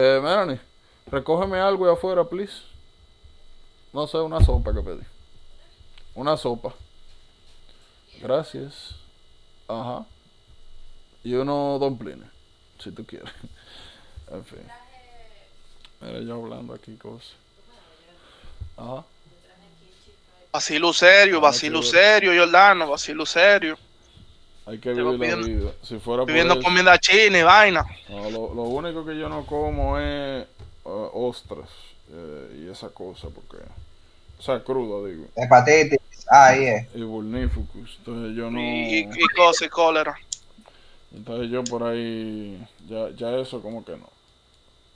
Melanie, recógeme algo de afuera, please. No sé, una sopa que pedí. Una sopa. Gracias. Ajá. Y unos dumplings, si tú quieres. En fin. Mira, yo hablando aquí cosas. Ajá. Ah, sí, Vacilo verdad. serio, Jordano, vacilo serio. Hay que Te va vivir la pidiendo, vida. Si fuera por pidiendo eso. comida china y vaina. No, lo único que yo no como es ostras y esa cosa, porque. O sea, cruda, digo. Hepatitis, ahí es. Y burnífugus. Entonces yo Y, y, no. y cosa y cólera. Entonces yo por ahí. Ya eso como que no.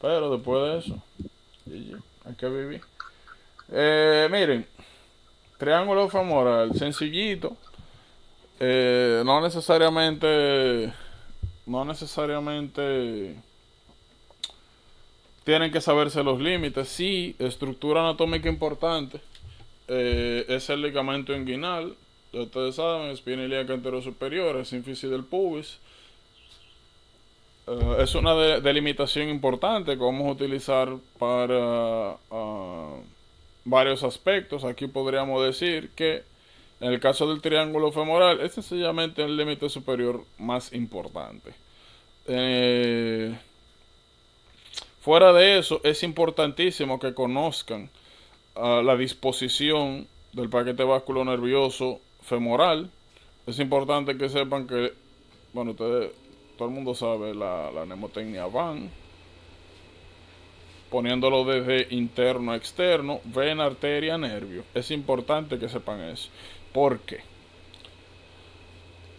Pero después de eso, hay que vivir. Miren, triángulo femoral, sencillito. No necesariamente. No necesariamente tienen que saberse los límites. Sí, estructura anatómica importante. Es el ligamento inguinal. Ya ustedes saben, espina ilíaca anterosuperior, sínfisis del pubis. Es una delimitación importante que vamos a utilizar para varios aspectos. Aquí podríamos decir que en el caso del triángulo femoral es sencillamente el límite superior más importante. Eh, Fuera de eso, es importantísimo que conozcan la disposición del paquete vasculonervioso femoral. Es importante que sepan que, bueno, ustedes, todo el mundo sabe la mnemotecnia VAN, poniéndolo desde interno a externo, vena, arteria, nervio. Es importante que sepan eso. ¿Por qué?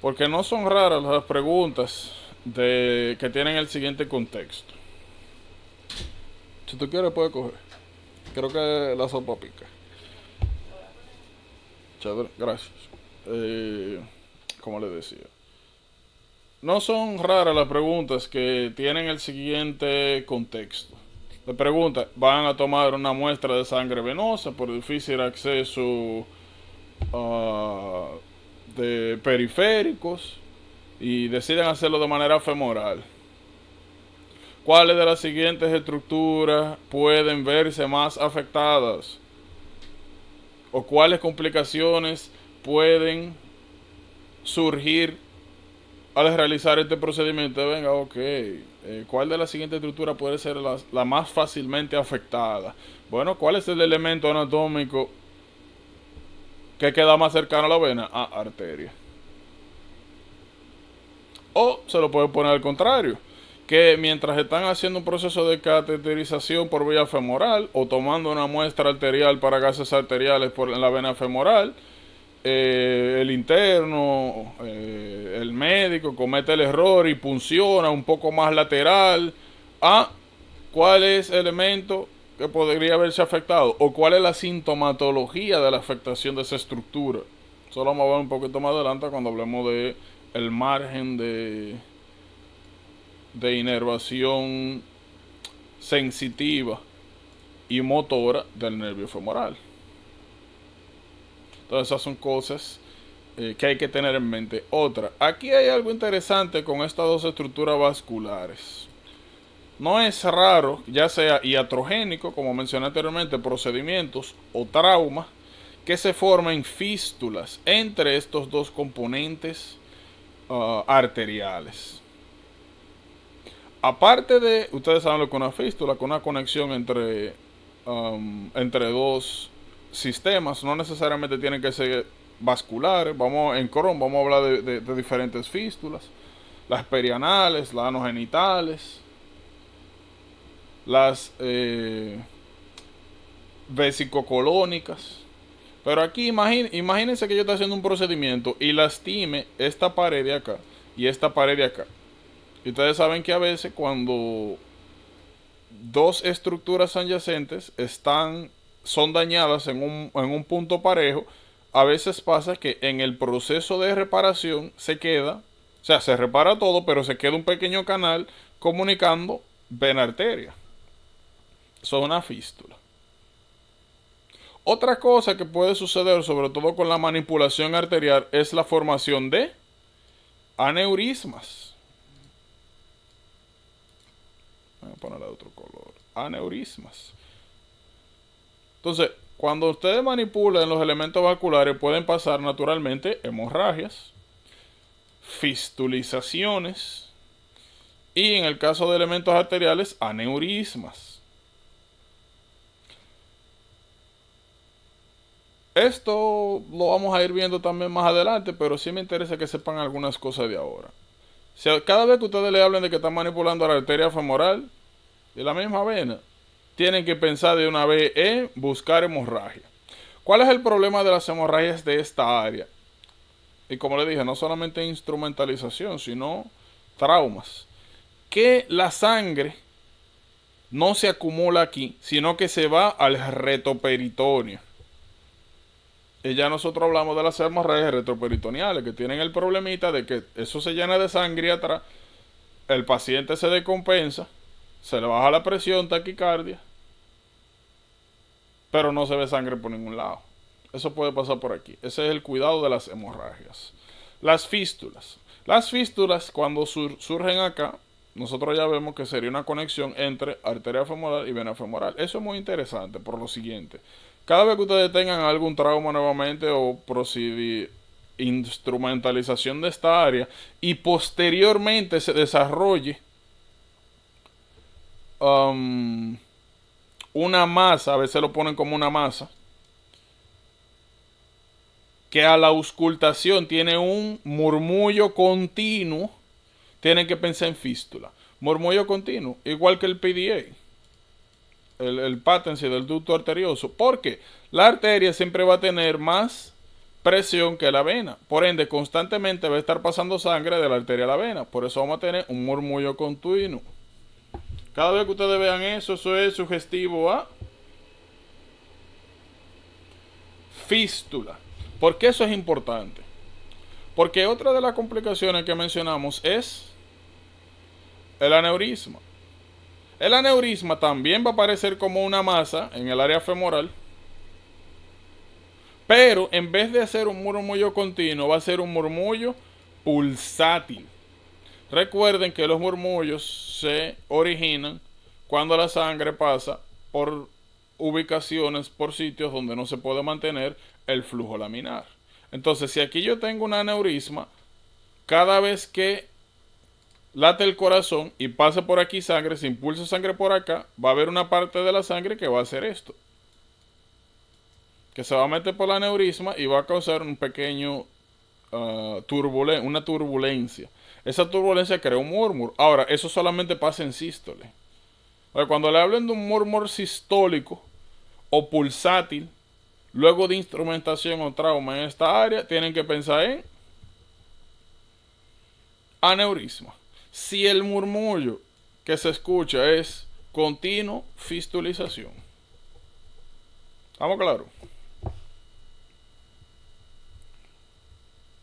Porque no son raras las preguntas que tienen el siguiente contexto. Si tú quieres, puedes coger. Creo que la sopa pica. Chévere, gracias. Como le decía. No son raras las preguntas que tienen el siguiente contexto. Le pregunta, van a tomar una muestra de sangre venosa por difícil acceso de periféricos y deciden hacerlo de manera femoral. ¿Cuáles de las siguientes estructuras pueden verse más afectadas? ¿O cuáles complicaciones pueden surgir al realizar este procedimiento? Venga, ok. ¿Cuál de las siguientes estructuras puede ser la más fácilmente afectada? Bueno, ¿cuál es el elemento anatómico que queda más cercano a la vena? Ah, arteria. O se lo puede poner al contrario, que mientras están haciendo un proceso de cateterización por vía femoral o tomando una muestra arterial para gases arteriales en la vena femoral, el interno, el médico comete el error y punciona un poco más lateral. Ah, ¿cuál es el elemento que podría haberse afectado? ¿O cuál es la sintomatología de la afectación de esa estructura? Eso lo vamos a ver un poquito más adelante cuando hablemos de el margen de inervación sensitiva y motora del nervio femoral. Entonces esas son cosas que hay que tener en mente. Otra, aquí hay algo interesante con estas dos estructuras vasculares. No es raro, ya sea iatrogénico, como mencioné anteriormente, procedimientos o traumas, que se formen fístulas entre estos dos componentes arteriales. Aparte de, ustedes saben lo que es una fístula, con una conexión entre dos sistemas, no necesariamente tienen que ser vasculares. En Crohn vamos a hablar de diferentes fístulas, las perianales, las anogenitales, las vesicocolónicas. Pero aquí imagínense que yo estoy haciendo un procedimiento y lastime esta pared de acá y esta pared de acá. Y ustedes saben que a veces cuando dos estructuras adyacentes son dañadas en un punto parejo, a veces pasa que en el proceso de reparación o sea, se repara todo, pero se queda un pequeño canal comunicando vena-arteria. Eso es una fístula. Otra cosa que puede suceder, sobre todo con la manipulación arterial, es la formación de aneurismas. Voy a ponerla de otro color. Aneurismas. Entonces, cuando ustedes manipulan los elementos vasculares, pueden pasar naturalmente hemorragias, fistulizaciones y en el caso de elementos arteriales, aneurismas. Esto lo vamos a ir viendo también más adelante, pero sí me interesa que sepan algunas cosas de ahora. Si cada vez que ustedes le hablen de que están manipulando la arteria femoral y la misma vena, tienen que pensar de una vez en buscar hemorragia. ¿Cuál es el problema de las hemorragias de esta área? Y como le dije, no solamente instrumentalización, sino traumas. Que la sangre no se acumula aquí, sino que se va al retoperitoneo. Y ya nosotros hablamos de las hemorragias retroperitoneales, que tienen el problemita de que eso se llena de sangre atrás, el paciente se descompensa, se le baja la presión, taquicardia, pero no se ve sangre por ningún lado. Eso puede pasar por aquí. Ese es el cuidado de las hemorragias. Las fístulas. Las fístulas, cuando surgen acá, nosotros ya vemos que sería una conexión entre arteria femoral y vena femoral. Eso es muy interesante por lo siguiente. Cada vez que ustedes tengan algún trauma nuevamente o instrumentalización de esta área y posteriormente se desarrolle una masa, a veces lo ponen como una masa, que a la auscultación tiene un murmullo continuo, tienen que pensar en fístula. Murmullo continuo, igual que el PDA, el patency del ducto arterioso. Porque la arteria siempre va a tener más presión que la vena. Por ende, constantemente va a estar pasando sangre de la arteria a la vena. Por eso vamos a tener un murmullo continuo. Cada vez que ustedes vean eso, eso es sugestivo a fístula. ¿Por qué eso es importante? Porque otra de las complicaciones que mencionamos es el aneurisma. El aneurisma también va a aparecer como una masa en el área femoral, pero en vez de ser un murmullo continuo, va a ser un murmullo pulsátil. Recuerden que los murmullos se originan cuando la sangre pasa por ubicaciones, por sitios donde no se puede mantener el flujo laminar. Entonces, si aquí yo tengo un aneurisma, cada vez que late el corazón y pase por aquí sangre, se impulsa sangre por acá, va a haber una parte de la sangre que va a hacer esto, que se va a meter por el aneurisma y va a causar un pequeño una turbulencia. Esa turbulencia crea un murmur. Ahora, eso solamente pasa en sístole. Cuando le hablen de un murmur sistólico o pulsátil, luego de instrumentación o trauma en esta área, tienen que pensar en aneurisma. Si el murmullo que se escucha es continuo, fistulización. ¿Estamos claros?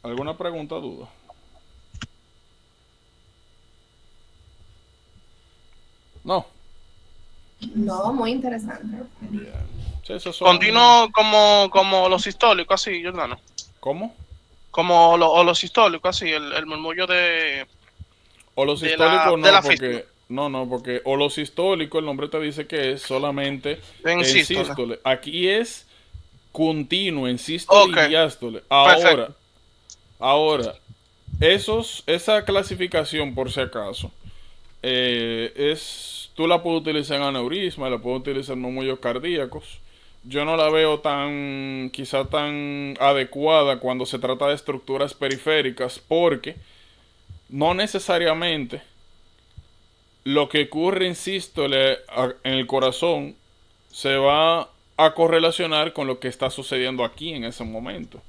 ¿Alguna pregunta o duda? No. No, muy interesante. Bien. Sí, Continuo como los sistólicos, así, Jordano. ¿Cómo? Como los sistólicos, así, el murmullo de... O los de sistólicos la no, fístula. porque porque o los sistólicos, el nombre te dice que es solamente En sístole. sístole. Aquí es continuo en sístole Ok. y diástole. Perfecto. Ahora, esa clasificación, por si acaso, tú la puedes utilizar en aneurisma, la puedes utilizar en murmullos cardíacos. Yo no la veo quizá tan adecuada cuando se trata de estructuras periféricas, porque no necesariamente lo que ocurre en sístole en el corazón se va a correlacionar con lo que está sucediendo aquí en ese momento.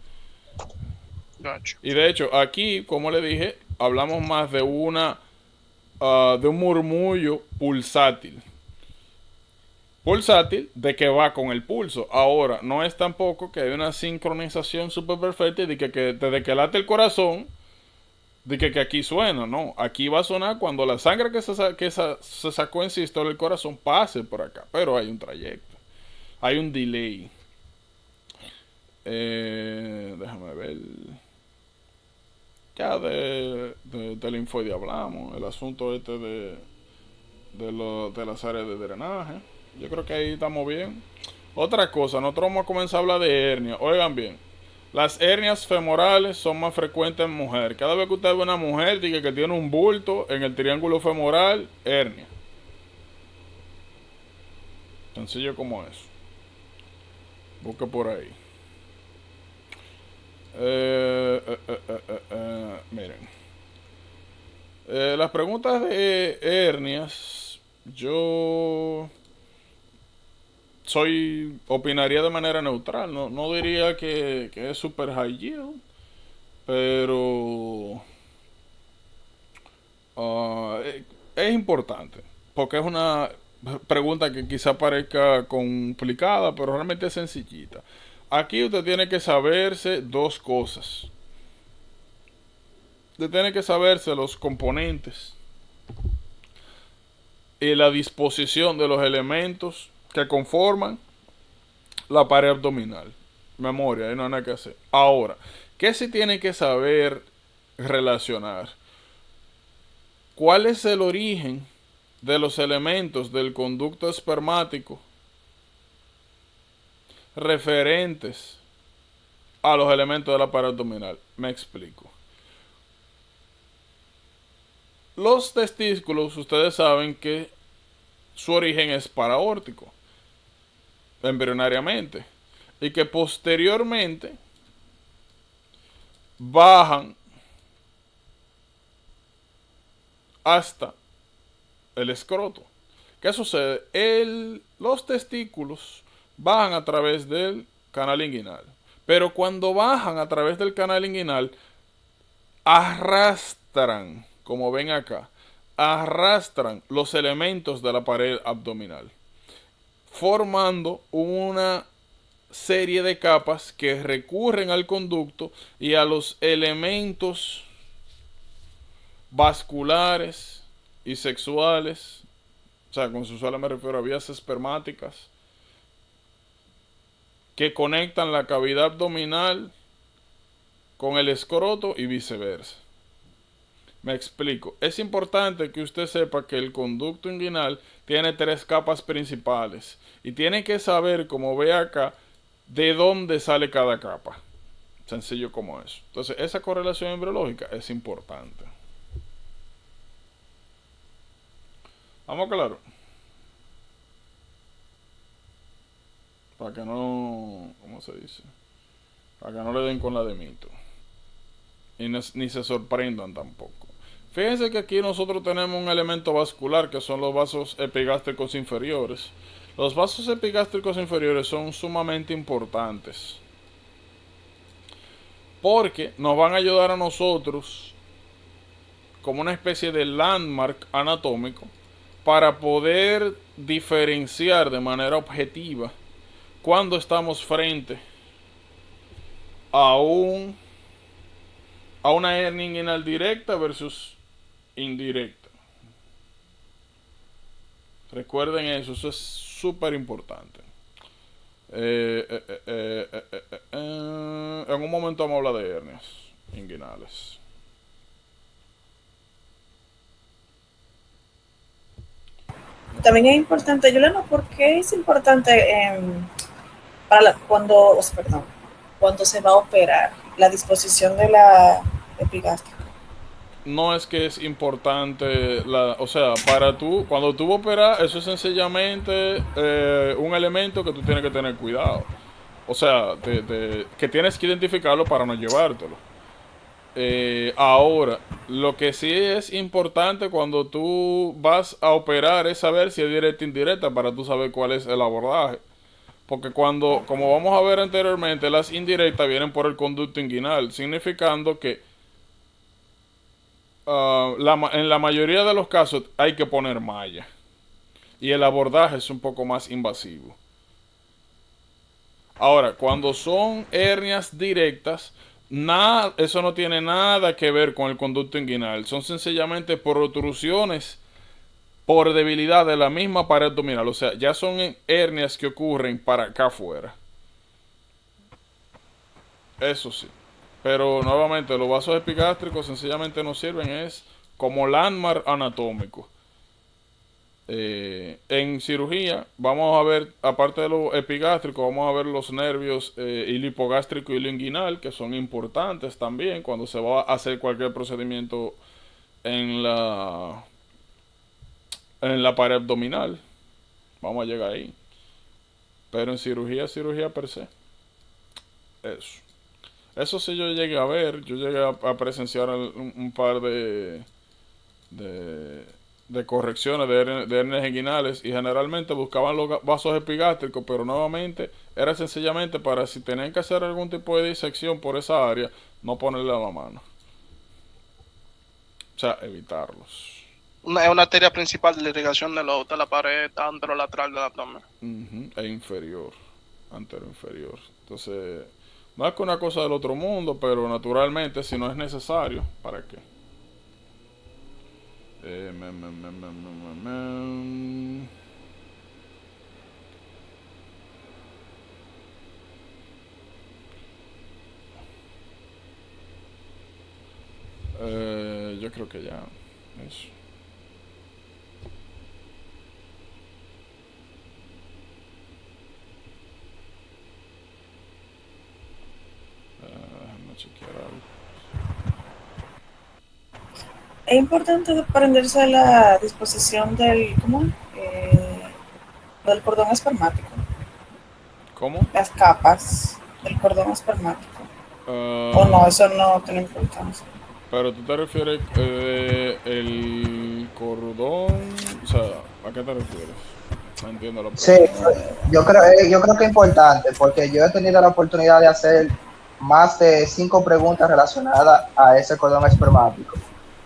Gotcha. Y de hecho, aquí, como le dije, hablamos más de de un murmullo pulsátil. Pulsátil de que va con el pulso. Ahora, no es tampoco que hay una sincronización súper perfecta y de que desde que late el corazón, de que aquí suena. No, aquí va a sonar cuando la sangre que se sacó en sístole del corazón pase por acá. Pero hay un trayecto. Hay un delay. Déjame ver. Ya del linfoide hablamos. El asunto este de las áreas de drenaje. Yo creo que ahí estamos bien. Otra cosa, nosotros vamos a comenzar a hablar de hernia. Oigan bien, las hernias femorales son más frecuentes en mujeres. Cada vez que usted ve una mujer diga que tiene un bulto en el triángulo femoral, hernia. Sencillo como eso. Busque por ahí. Miren. Las preguntas de hernias, yo opinaría de manera neutral. No diría que es super high yield, pero es importante, porque es una pregunta que quizá parezca complicada, pero realmente es sencillita. Aquí usted tiene que saberse dos cosas. Usted tiene que saberse los componentes y la disposición de los elementos que conforman la pared abdominal. Memoria, ahí no hay nada que hacer. Ahora, ¿qué se tiene que saber relacionar? ¿Cuál es el origen de los elementos del conducto espermático referentes a los elementos de la pared abdominal? Me explico. Los testículos, ustedes saben que su origen es paraórtico, embrionariamente, y que posteriormente bajan hasta el escroto. ¿Qué sucede? Los testículos bajan a través del canal inguinal, pero cuando bajan a través del canal inguinal, arrastran, como ven acá, arrastran los elementos de la pared abdominal, formando una serie de capas que recurren al conducto y a los elementos vasculares y sexuales. O sea, con sexuales me refiero a vías espermáticas que conectan la cavidad abdominal con el escroto y viceversa. Me explico. Es importante que usted sepa que el conducto inguinal tiene 3 capas principales y tiene que saber, como ve acá, de dónde sale cada capa. Sencillo como eso. Entonces, esa correlación embriológica es importante. ¿Vamos claro? Para que no... ¿Cómo se dice? Para que no le den con la de mito. Y ni se sorprendan tampoco. Fíjense que aquí nosotros tenemos un elemento vascular que son los vasos epigástricos inferiores. Los vasos epigástricos inferiores son sumamente importantes porque nos van a ayudar a nosotros como una especie de landmark anatómico para poder diferenciar de manera objetiva cuando estamos frente a una hernia inguinal directa versus indirecta. Recuerden eso es súper importante. En un momento vamos a hablar de hernias inguinales. También es importante, Juliano, ¿por qué es importante cuando se va a operar la disposición de la epigástrica? No es que es importante, o sea, cuando tú operas, eso es sencillamente un elemento que tú tienes que tener cuidado. O sea, que tienes que identificarlo para no llevártelo. Ahora, lo que sí es importante cuando tú vas a operar es saber si es directa o indirecta para tú saber cuál es el abordaje. Porque como vamos a ver anteriormente, las indirectas vienen por el conducto inguinal, significando que en la mayoría de los casos hay que poner malla. Y el abordaje es un poco más invasivo. Ahora, cuando son hernias directas, eso no tiene nada que ver con el conducto inguinal. Son sencillamente protrusiones por debilidad de la misma pared abdominal. O sea, ya son hernias que ocurren para acá afuera. Eso sí. Pero nuevamente, los vasos epigástricos sencillamente nos sirven como landmark anatómico. En cirugía vamos a ver, aparte de lo epigástrico, vamos a ver los nervios ilipogástrico y linguinal, que son importantes también cuando se va a hacer cualquier procedimiento en la pared abdominal. Vamos a llegar ahí. Pero en cirugía per se. Eso. Eso sí yo llegué a ver, yo llegué a presenciar un par de, de correcciones de hernias inguinales y generalmente buscaban los vasos epigástricos, pero nuevamente era sencillamente para si tenían que hacer algún tipo de disección por esa área, no ponerle a la mano. O sea, evitarlos. Es una arteria principal de la irrigación de la pared anterolateral del abdomen. E inferior, antero inferior. Entonces, no es que una cosa del otro mundo, pero naturalmente, si no es necesario, ¿para qué? Yo creo que ya, eso. Déjame chequear algo. Es importante aprenderse a la disposición del, ¿cómo? Del cordón espermático. ¿Cómo? Las capas del cordón espermático. Uh, O no, eso no tiene importancia. Pero tú te refieres el cordón, o sea, ¿a qué te refieres? No entiendo la pregunta. Sí, yo creo que es importante porque yo he tenido la oportunidad de hacer más de 5 preguntas relacionadas a ese cordón espermático,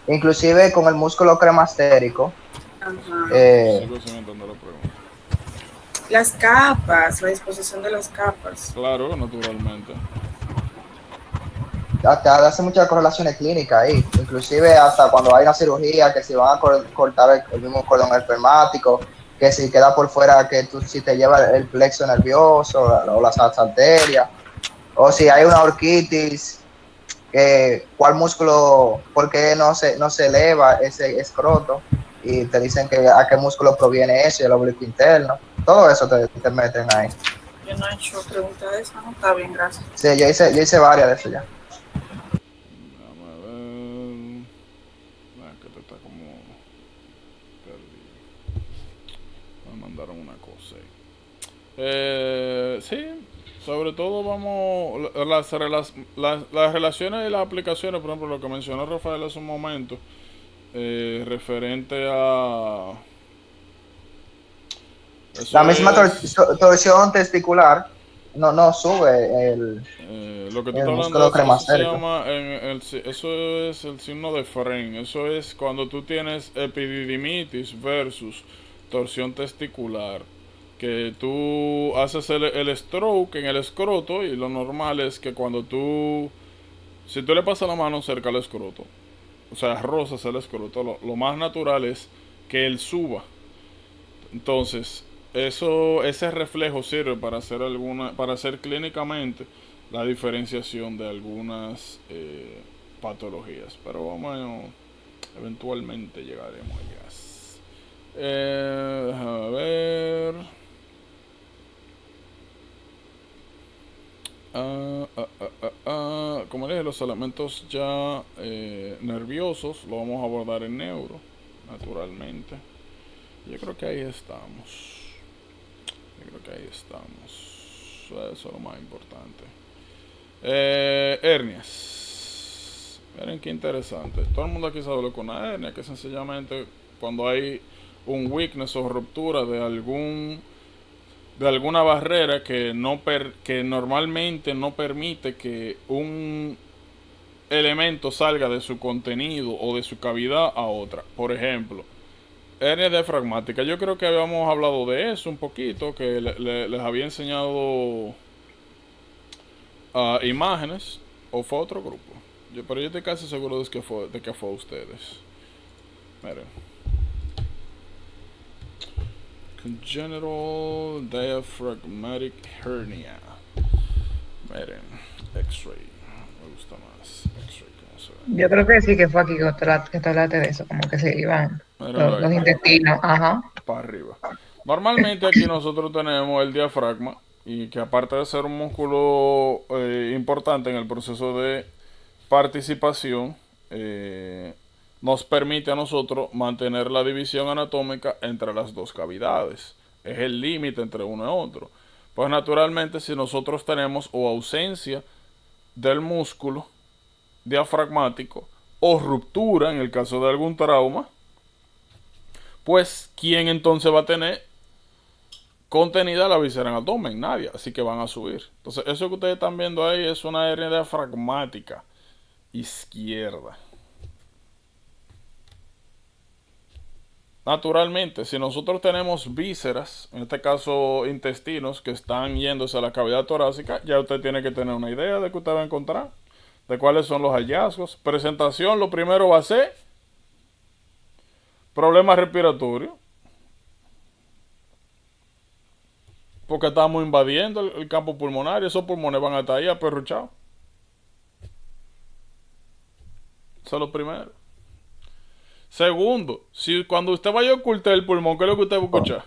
inclusive con el músculo cremastérico. Sigo sin entender la pregunta. Las capas, la disposición de las capas. Claro, naturalmente. Hasta hace muchas correlaciones clínicas ahí, inclusive hasta cuando hay una cirugía que si van a cortar el mismo cordón espermático, que si queda por fuera, que tú si te lleva el plexo nervioso o las arterias, o si hay una orquitis, cuál músculo, por qué no se eleva ese escroto, y te dicen que a qué músculo proviene eso, y el oblicuo interno, todo eso te meten ahí. Yo no he hecho preguntas de eso, ¿no? Está bien, gracias. Sí, yo hice varias de eso ya. Vamos a ver. Que te está como perdido. Me mandaron una cosa ahí. Sí, sobre todo vamos. Las relaciones y las aplicaciones, por ejemplo, lo que mencionó Rafael hace un momento, referente a. La misma torsión testicular no sube lo que tú el estás músculo hablando, cremastérico. eso es el signo de Fren. Eso es cuando tú tienes epididimitis versus torsión testicular, que tú haces el stroke en el escroto, y lo normal es que si tú le pasas la mano cerca al escroto, o sea, rozas el escroto, lo más natural es que él suba. Entonces, ese reflejo sirve para hacer clínicamente la diferenciación de algunas patologías. Pero eventualmente llegaremos a ellas. Déjame ver. Como les dije, los elementos ya nerviosos lo vamos a abordar en neuro, naturalmente. Yo creo que ahí estamos. Eso es lo más importante. Hernias. Miren qué interesante. Todo el mundo aquí sabe lo que es una hernia, que es sencillamente cuando hay un weakness o ruptura de alguna barrera que normalmente no permite que un elemento salga de su contenido o de su cavidad a otra. Por ejemplo, hernia diafragmática. Yo creo que habíamos hablado de eso un poquito, que les había enseñado imágenes, o fue otro grupo. Pero yo estoy casi seguro de que fue ustedes. Miren. Congenital diaphragmatic hernia. Miren, X-ray. Me gusta más X-ray. Yo creo que sí, que fue aquí que te hablaste de eso, como que se iban los intestinos. Ajá. para arriba. Normalmente aquí nosotros tenemos el diafragma, y que aparte de ser un músculo importante en el proceso de participación, nos permite a nosotros mantener la división anatómica entre las dos cavidades. Es el límite entre uno y otro. Pues naturalmente, si nosotros tenemos o ausencia del músculo diafragmático o ruptura en el caso de algún trauma, pues ¿quién entonces va a tener contenida la visera en abdomen? Nadie, así que van a subir. Entonces eso que ustedes están viendo ahí es una hernia diafragmática izquierda. Naturalmente, si nosotros tenemos vísceras, en este caso intestinos, que están yéndose a la cavidad torácica, ya usted tiene que tener una idea de qué usted va a encontrar, de cuáles son los hallazgos. Presentación, lo primero va a ser problemas respiratorios, porque estamos invadiendo el campo pulmonar y esos pulmones van a estar ahí aperruchados. Eso es lo primero. Segundo, si cuando usted vaya a ocultar el pulmón, ¿qué es lo que usted va a escuchar?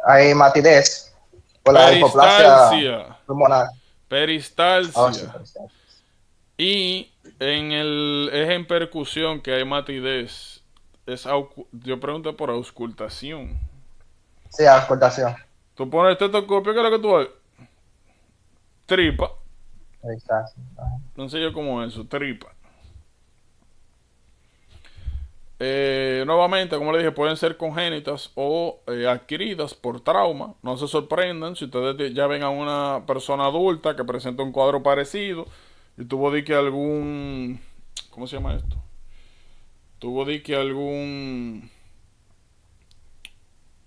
Hay matidez por la hipoplasia pulmonar. Peristalsia. Oh, sí, peristalsia. Y es en percusión que hay matidez. Yo pregunté por auscultación. Sí, auscultación. Tú pones el estetoscopio, ¿qué es lo que tú ves? Tripa. Peristalsia. No sé yo cómo es eso, tripa. Nuevamente, como le dije, pueden ser congénitas o adquiridas por trauma. No se sorprendan si ustedes ya ven a una persona adulta que presenta un cuadro parecido y tuvo de que algún... ¿Cómo se llama esto? Tuvo de que algún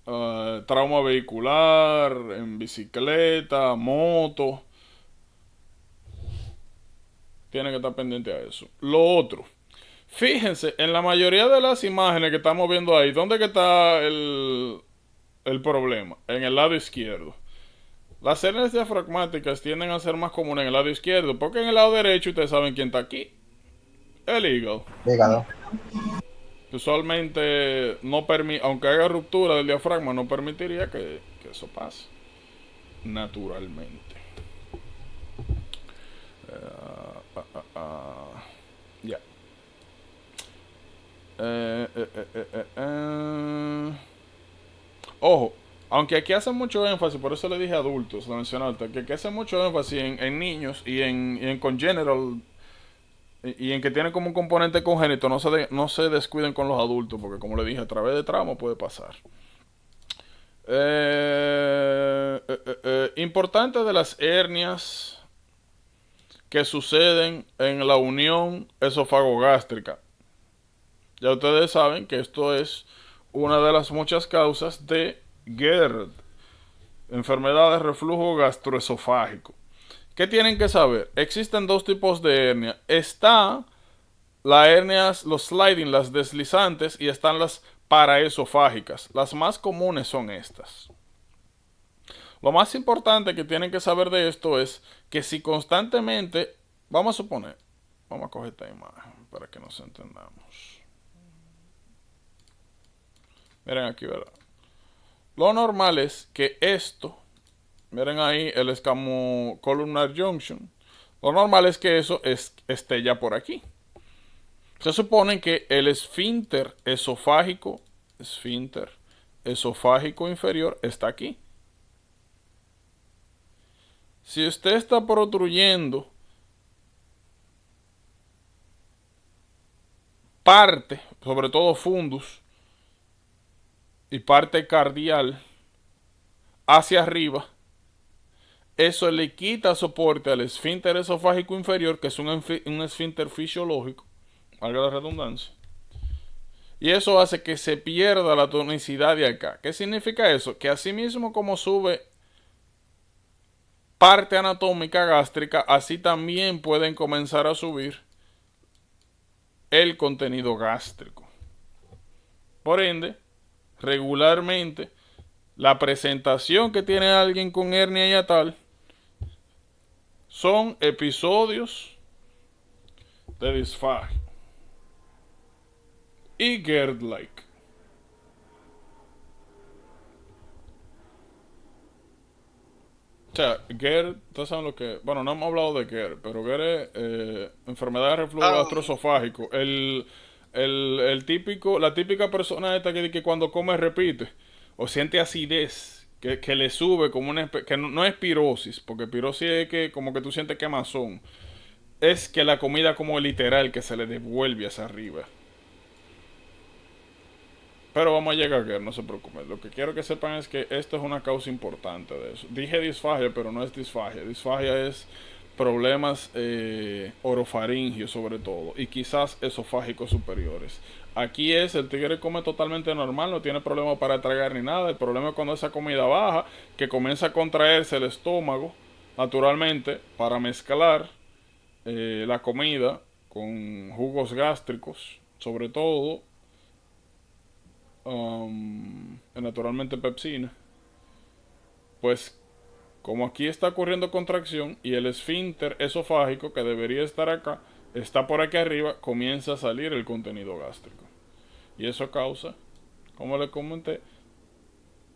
trauma vehicular, en bicicleta, moto. Tienen que estar pendiente a eso. Lo otro, fíjense, en la mayoría de las imágenes que estamos viendo ahí, ¿dónde que está el problema? En el lado izquierdo. Las hernias diafragmáticas tienden a ser más comunes en el lado izquierdo, porque en el lado derecho ustedes saben quién está aquí. El hígado. Hígado. Usualmente, aunque haya ruptura del diafragma, no permitiría que eso pase naturalmente. Ya. Ojo, aunque aquí hace mucho énfasis, por eso le dije adultos, lo mencionaste, que aquí hace mucho énfasis en niños y en congenital, y en que tienen como un componente congénito, no se descuiden con los adultos, porque como le dije, a través de trauma puede pasar. Importante de las hernias que suceden en la unión esofagogástrica. Ya ustedes saben que esto es una de las muchas causas de GERD, enfermedad de reflujo gastroesofágico. ¿Qué tienen que saber? Existen dos tipos de hernia. Está las hernias, los sliding, las deslizantes, y están las paraesofágicas. Las más comunes son estas. Lo más importante que tienen que saber de esto es que si constantemente, vamos a suponer, vamos a coger esta imagen para que nos entendamos. Miren aquí, ¿verdad? Lo normal es que esto, miren ahí el escamo columnar junction, lo normal es que eso esté ya por aquí. Se supone que el esfínter esofágico inferior está aquí. Si usted está protruyendo parte, sobre todo fundus y parte cardial hacia arriba, eso le quita soporte al esfínter esofágico inferior, que es un esfínter fisiológico, valga la redundancia, y eso hace que se pierda la tonicidad de acá. ¿Qué significa eso? Que así mismo como sube parte anatómica gástrica, así también pueden comenzar a subir el contenido gástrico. Por ende, regularmente, la presentación que tiene alguien con hernia hiatal son episodios de disfagia y GERD-like. O sea, GER, ustedes saben lo que... Bueno, no hemos hablado de GER, pero GER es enfermedad de reflujo Ah, gastroesofágico. El típico, la típica persona esta que cuando come repite o siente acidez, que le sube como que no es pirosis, porque pirosis es que como que tú sientes quemazón. Es que la comida como literal que se le devuelve hacia arriba. Pero vamos a llegar a GER, no se preocupen. Lo que quiero que sepan es que esto es una causa importante de eso. Dije disfagia, pero no es disfagia. Disfagia es problemas orofaringios sobre todo y quizás esofágicos superiores. Aquí es el tigre come totalmente normal, no tiene problema para tragar ni nada. El problema es cuando esa comida baja, que comienza a contraerse el estómago naturalmente para mezclar la comida con jugos gástricos, sobre todo naturalmente pepsina. Pues como aquí está ocurriendo contracción y el esfínter esofágico que debería estar acá, está por aquí arriba, comienza a salir el contenido gástrico. Y eso causa, como les comenté,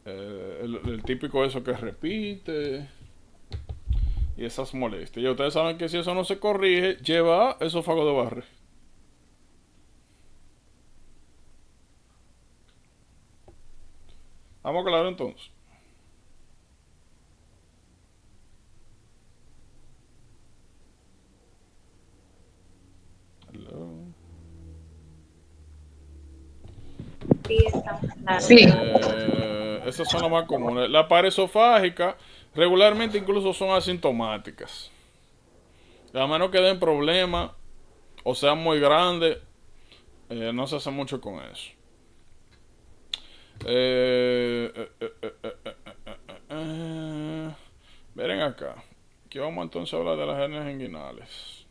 el típico eso que repite y esas molestias. Y ustedes saben que si eso no se corrige, lleva a esófago de Barré. ¿Vamos claro entonces? Hello. Sí, estamos claros. Sí. Esas son las más comunes. La pared esofágica regularmente incluso son asintomáticas. A menos que den problemas o sean muy grandes, no se hace mucho con eso. Miren acá. Aquí vamos entonces a hablar de las hernias inguinales.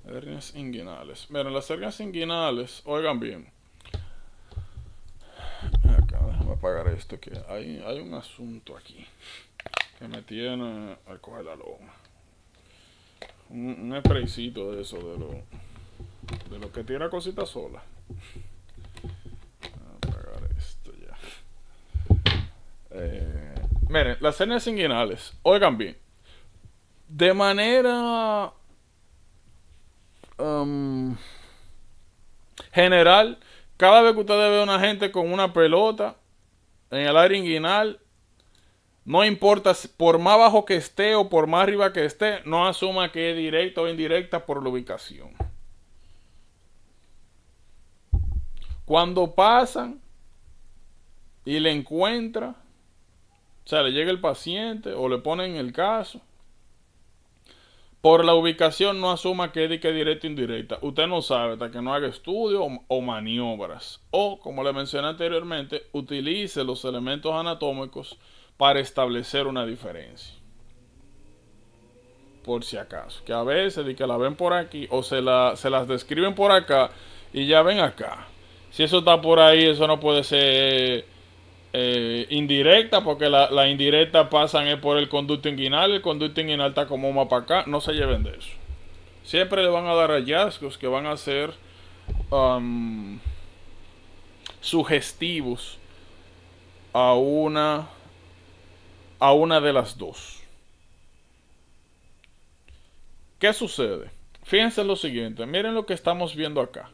Hernias inguinales. Miren, las hernias inguinales, oigan bien. Acá, déjame apagar esto, que hay un asunto aquí que me tiene al coger la loma. Un spraycito de eso, de lo que tira cositas sola. Voy a apagar esto ya. Miren, las hernias inguinales, oigan bien. De manera general, cada vez que ustedes ven a una gente con una pelota en el área inguinal, no importa por más bajo que esté o por más arriba que esté, no asuma que es directa o indirecta por la ubicación. Cuando pasan y le encuentran, o sea, le llega el paciente o le ponen el caso, por la ubicación no asuma que es directa o indirecta. Usted no sabe hasta que no haga estudio o maniobras. O, como le mencioné anteriormente, utilice los elementos anatómicos para establecer una diferencia. Por si acaso. Que a veces de que la ven por aquí o se las describen por acá y ya ven acá. Si eso está por ahí, eso no puede ser indirecta, porque la indirecta pasan por el conducto inguinal. El conducto inguinal está como más para acá. No se lleven de eso. Siempre le van a dar hallazgos que van a ser sugestivos a una de las dos. ¿Qué sucede? Fíjense lo siguiente. Miren lo que estamos viendo acá.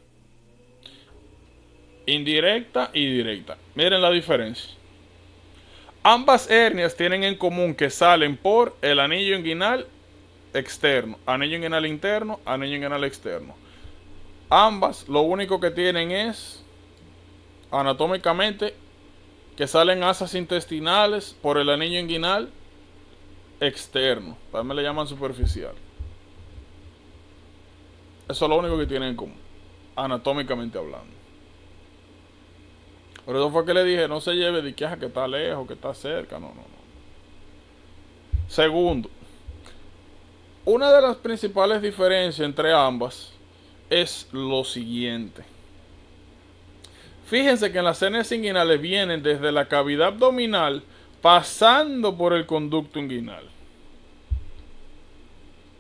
Indirecta y directa. Miren la diferencia. Ambas hernias tienen en común que salen por el anillo inguinal externo, anillo inguinal interno, anillo inguinal externo. Ambas lo único que tienen es anatómicamente que salen asas intestinales por el anillo inguinal externo. También le llaman superficial. Eso es lo único que tienen en común, anatómicamente hablando. Por eso fue que le dije, no se lleve de que está lejos, que está cerca. No. Segundo, una de las principales diferencias entre ambas es lo siguiente. Fíjense que en las hernias inguinales vienen desde la cavidad abdominal pasando por el conducto inguinal.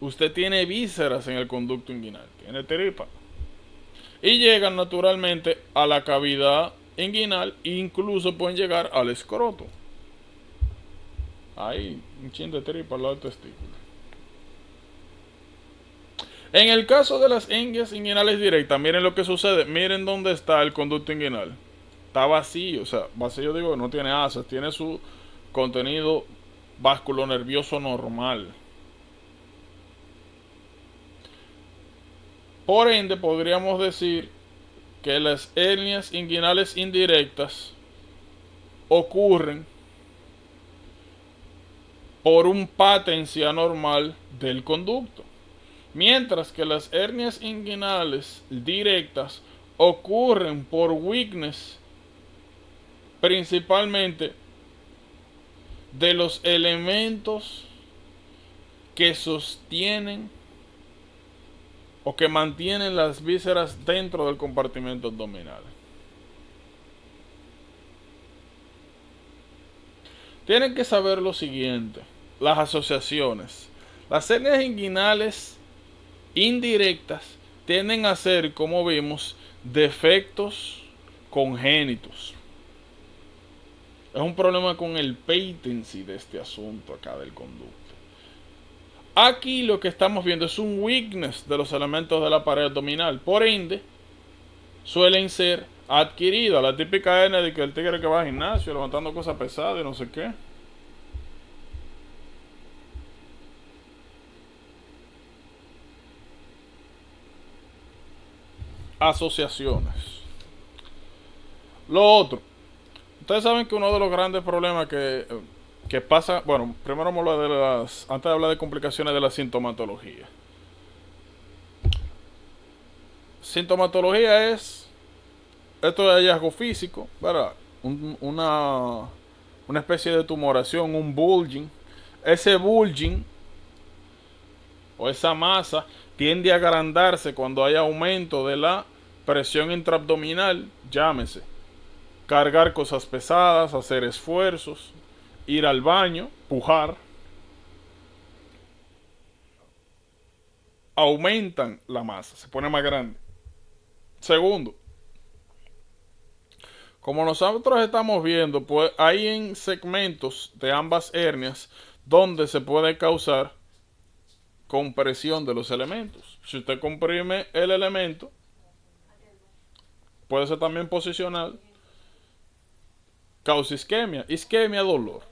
Usted tiene vísceras en el conducto inguinal, tiene tripa. Y llegan naturalmente a la cavidad inguinal e incluso pueden llegar al escroto. Ahí, un chin de tripa al lado del testículo. En el caso de las hernias inguinales directas, miren lo que sucede. Miren dónde está el conducto inguinal. Está vacío, o sea, vacío digo, no tiene asas, tiene su contenido vasculonervioso normal. Por ende, podríamos decir que las hernias inguinales indirectas ocurren por un patencia anormal del conducto, mientras que las hernias inguinales directas ocurren por weakness principalmente de los elementos que sostienen o que mantienen las vísceras dentro del compartimento abdominal. Tienen que saber lo siguiente, las asociaciones. Las hernias inguinales indirectas tienden a ser, como vimos, defectos congénitos. Es un problema con el patency de este asunto acá del conducto. Aquí lo que estamos viendo es un weakness de los elementos de la pared abdominal. Por ende, suelen ser adquiridas. La típica hernia de que el tigre que va al gimnasio levantando cosas pesadas y no sé qué. Asociaciones. Lo otro. Ustedes saben que uno de los grandes problemas que pasa, bueno, primero vamos a hablar de antes de hablar de complicaciones de la sintomatología. Sintomatología es, esto de hallazgo físico, ¿verdad? Una especie de tumoración, un bulging. Ese bulging o esa masa tiende a agrandarse cuando hay aumento de la presión intraabdominal, llámese cargar cosas pesadas, hacer esfuerzos, ir al baño, pujar. Aumentan la masa, se pone más grande. Segundo, como nosotros estamos viendo, pues hay en segmentos de ambas hernias donde se puede causar compresión de los elementos. Si usted comprime el elemento, puede ser también posicional. Causa isquemia. Isquemia, dolor.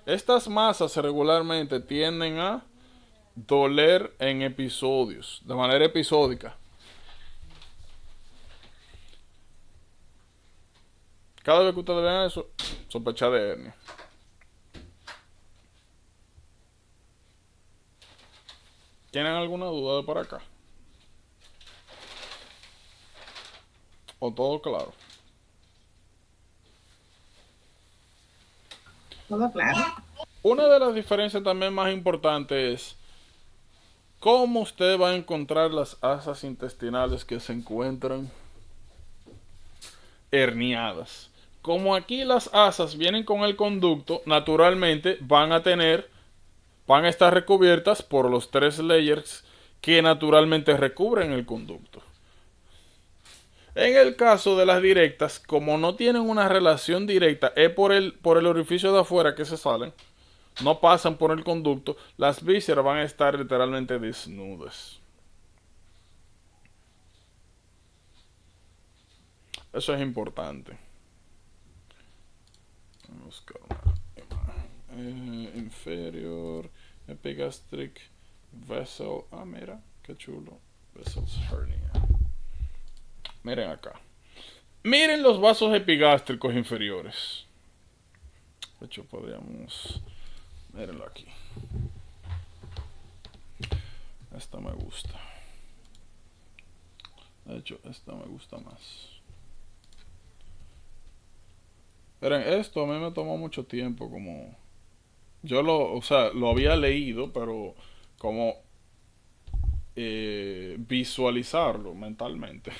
Estas masas regularmente tienden a doler en episodios, de manera episódica. Cada vez que ustedes vean eso, sospecha de hernia. ¿Tienen alguna duda de por acá? ¿O todo claro? Todo claro. Una de las diferencias también más importantes es cómo usted va a encontrar las asas intestinales que se encuentran herniadas. Como aquí las asas vienen con el conducto, naturalmente van a estar recubiertas por los 3 layers que naturalmente recubren el conducto. En el caso de las directas, como no tienen una relación directa, es por el orificio de afuera que se salen, no pasan por el conducto, las vísceras van a estar literalmente desnudas. Eso es importante. Vamos a buscar una imagen. Inferior, epigastric vessel. Ah, mira, qué chulo. Vessels hernia. Miren acá. Miren los vasos epigástricos inferiores. De hecho, podríamos... Mírenlo aquí. Esta me gusta. De hecho, esta me gusta más. Miren, esto a mí me tomó mucho tiempo, como... Yo lo había leído, pero como visualizarlo mentalmente.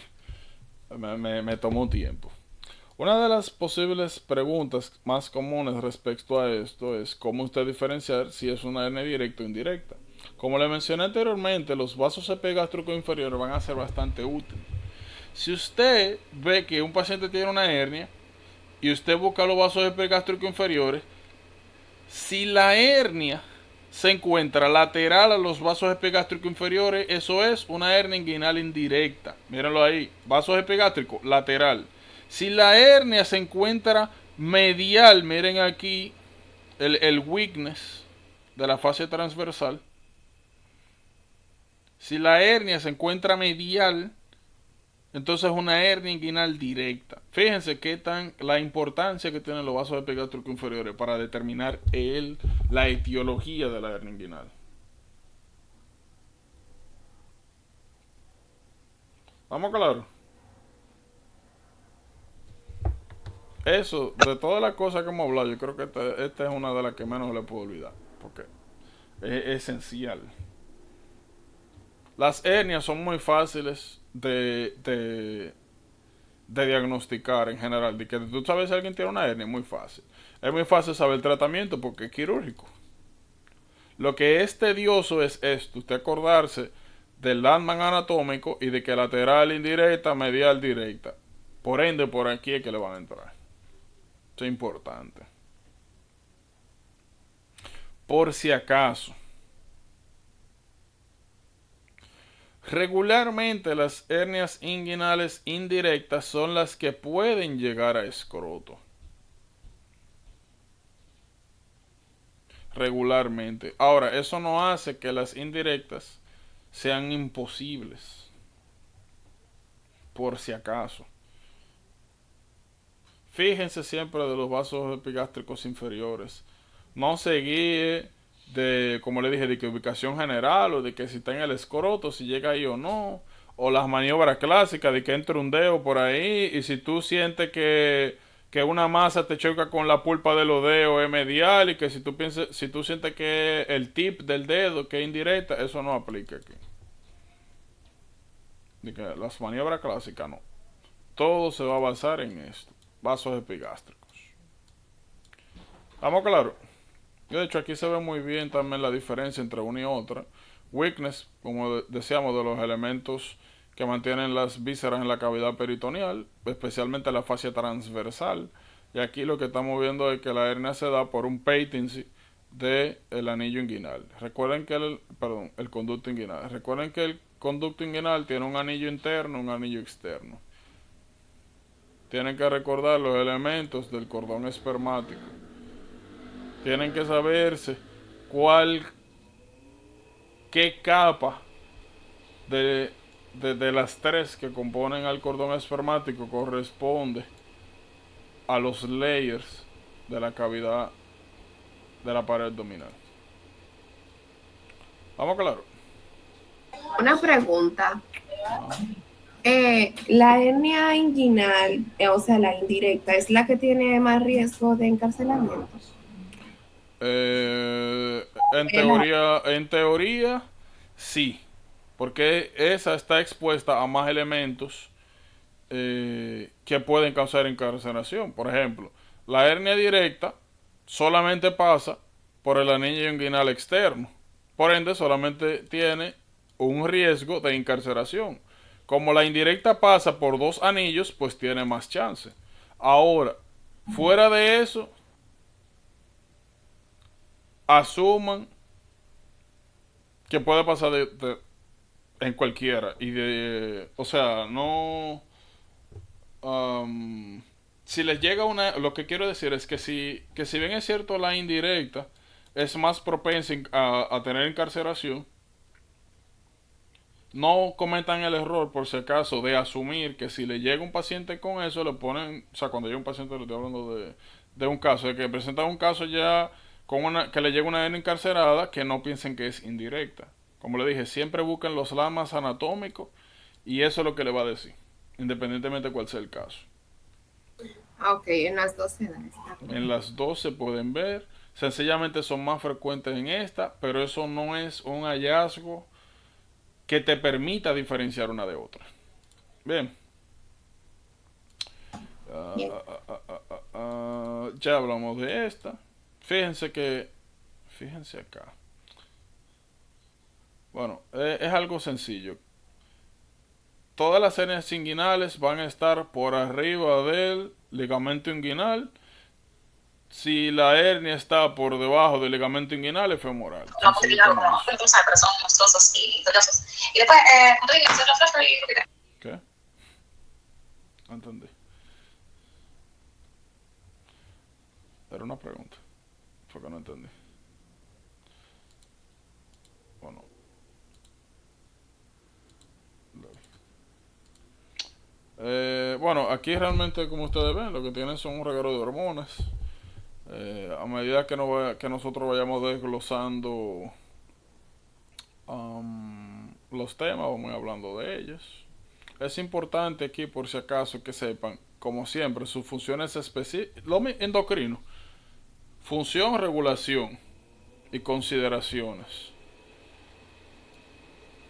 Me tomó tiempo. Una de las posibles preguntas más comunes respecto a esto es cómo usted diferenciar si es una hernia directa o indirecta. Como le mencioné anteriormente, los vasos epigástricos inferiores van a ser bastante útiles. Si usted ve que un paciente tiene una hernia y usted busca los vasos epigástricos inferiores, Si la hernia se encuentra lateral a los vasos epigástricos inferiores, eso es una hernia inguinal indirecta. Mírenlo ahí, vasos epigástricos, lateral. Si la hernia se encuentra medial, miren aquí el weakness de la fascia transversal. Si la hernia se encuentra medial, entonces es una hernia inguinal directa. Fíjense qué tan la importancia que tienen los vasos epigástricos inferiores para determinar la etiología de la hernia inguinal. ¿Vamos claro? Eso, de todas las cosas que hemos hablado, yo creo que esta es una de las que menos le puedo olvidar, porque es esencial. Las hernias son muy fáciles de diagnosticar en general. De que tú sabes si alguien tiene una hernia, es muy fácil. Es muy fácil saber el tratamiento porque es quirúrgico. Lo que es tedioso es esto, usted acordarse del Landman anatómico y de que lateral indirecta, medial directa. Por ende, por aquí es que le van a entrar. Eso es importante. Por si acaso. Regularmente las hernias inguinales indirectas son las que pueden llegar a escroto. Regularmente. Ahora, eso no hace que las indirectas sean imposibles. Por si acaso. Fíjense siempre de los vasos epigástricos inferiores. No se guíe de, como le dije, de que ubicación general o de que si está en el escroto, si llega ahí o no. O las maniobras clásicas de que entre un dedo por ahí y si tú sientes que una masa te choca con la pulpa de los dedos es medial y que si tú sientes que el tip del dedo que es indirecta, eso no aplica aquí. De que las maniobras clásicas no. Todo se va a basar en esto. Vasos epigástricos. ¿Estamos claros? De hecho, aquí se ve muy bien también la diferencia entre una y otra. Weakness, como decíamos, de los elementos que mantienen las vísceras en la cavidad peritoneal, especialmente la fascia transversal. Y aquí lo que estamos viendo es que la hernia se da por un patency del anillo inguinal. Recuerden que el conducto inguinal. Recuerden que el conducto inguinal tiene un anillo interno, un anillo externo. Tienen que recordar los elementos del cordón espermático. Tienen que saberse qué capa de las tres que componen al cordón espermático corresponde a los layers de la cavidad de la pared abdominal. ¿Vamos claro? Una pregunta. La hernia inguinal, o sea, la indirecta, ¿es la que tiene más riesgo de encarcelamientos? En teoría, sí. Porque esa está expuesta a más elementos que pueden causar encarcelación. Por ejemplo, la hernia directa solamente pasa por el anillo inguinal externo. Por ende, solamente tiene un riesgo de encarcelación. Como la indirecta pasa por dos anillos, pues tiene más chance. Ahora, fuera de eso, asuman que puede pasar en cualquiera. O sea, no... si les llega lo que quiero decir es que si bien es cierto la indirecta es más propensa a tener encarcelación, no cometan el error por si acaso de asumir que si le llega un paciente con eso le ponen, o sea, cuando llega un paciente, le estoy hablando de un caso, de que presenta un caso ya que le llega una hernia encarcelada, que no piensen que es indirecta. Como le dije, siempre busquen los lamas anatómicos y eso es lo que le va a decir, independientemente de cuál sea el caso. Ok, en las dos se da. En las dos se pueden ver, sencillamente son más frecuentes en esta, pero eso no es un hallazgo que te permita diferenciar una de otra. Bien. Ya hablamos de esta. Fíjense acá. Bueno, es algo sencillo. Todas las hernias inguinales van a estar por arriba del ligamento inguinal si la hernia está por debajo del ligamento inguinal es femoral. No, porque ya como, tú sabes, pero son monstruosos y dolorosos. Y después, como te digo, hacer los flashcards y... ¿Qué? No entendí. Era una pregunta. Fue que no entendí. Bueno. Bueno, aquí realmente, como ustedes ven, lo que tienen son un reguero de hormonas. A medida que, que nosotros vayamos desglosando los temas, vamos a ir hablando de ellos. Es importante aquí, por si acaso, que sepan, como siempre, sus funciones específicas. Lo endocrino: función, regulación y consideraciones.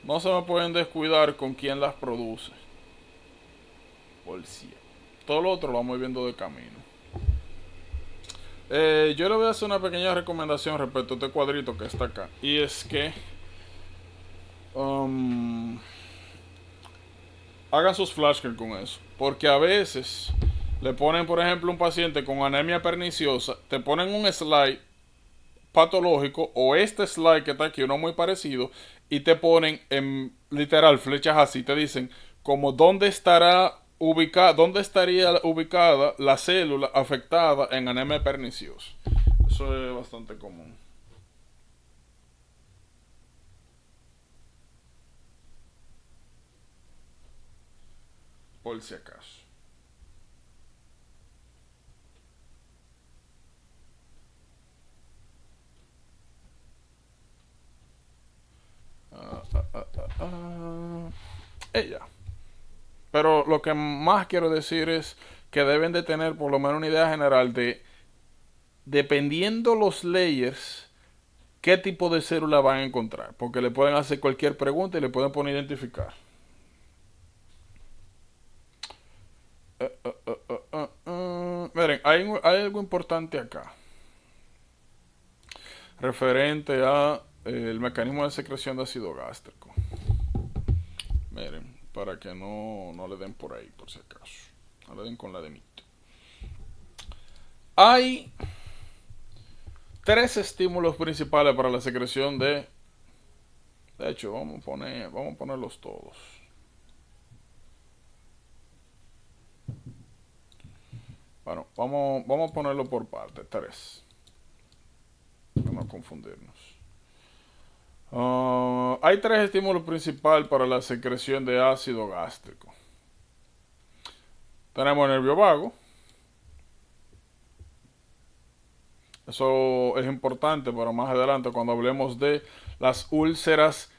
No se me pueden descuidar con quién las produce. Por si. Todo lo otro lo vamos viendo de camino. Yo le voy a hacer una pequeña recomendación respecto a este cuadrito que está acá. Y es que hagan sus flashcards con eso. Porque a veces le ponen, por ejemplo, un paciente con anemia perniciosa, te ponen un slide patológico o este slide que está aquí, uno muy parecido, y te ponen en literal flechas así, te dicen como dónde estaría ubicada la célula afectada en anemia perniciosa. Eso es bastante común. Por si acaso. Ella. Pero lo que más quiero decir es que deben de tener por lo menos una idea general de, dependiendo los layers, qué tipo de célula van a encontrar. Porque le pueden hacer cualquier pregunta y le pueden poner identificar. Miren, hay algo importante acá. Referente a el mecanismo de secreción de ácido gástrico. Miren, para que no le den por ahí, por si acaso. No le den con la de mito. Hay 3 estímulos principales para la secreción de... De hecho, vamos a ponerlos todos. Bueno, vamos a ponerlo por parte. 3. Para no confundirnos. Hay 3 estímulos principales para la secreción de ácido gástrico. Tenemos el nervio vago. Eso es importante para más adelante cuando hablemos de las úlceras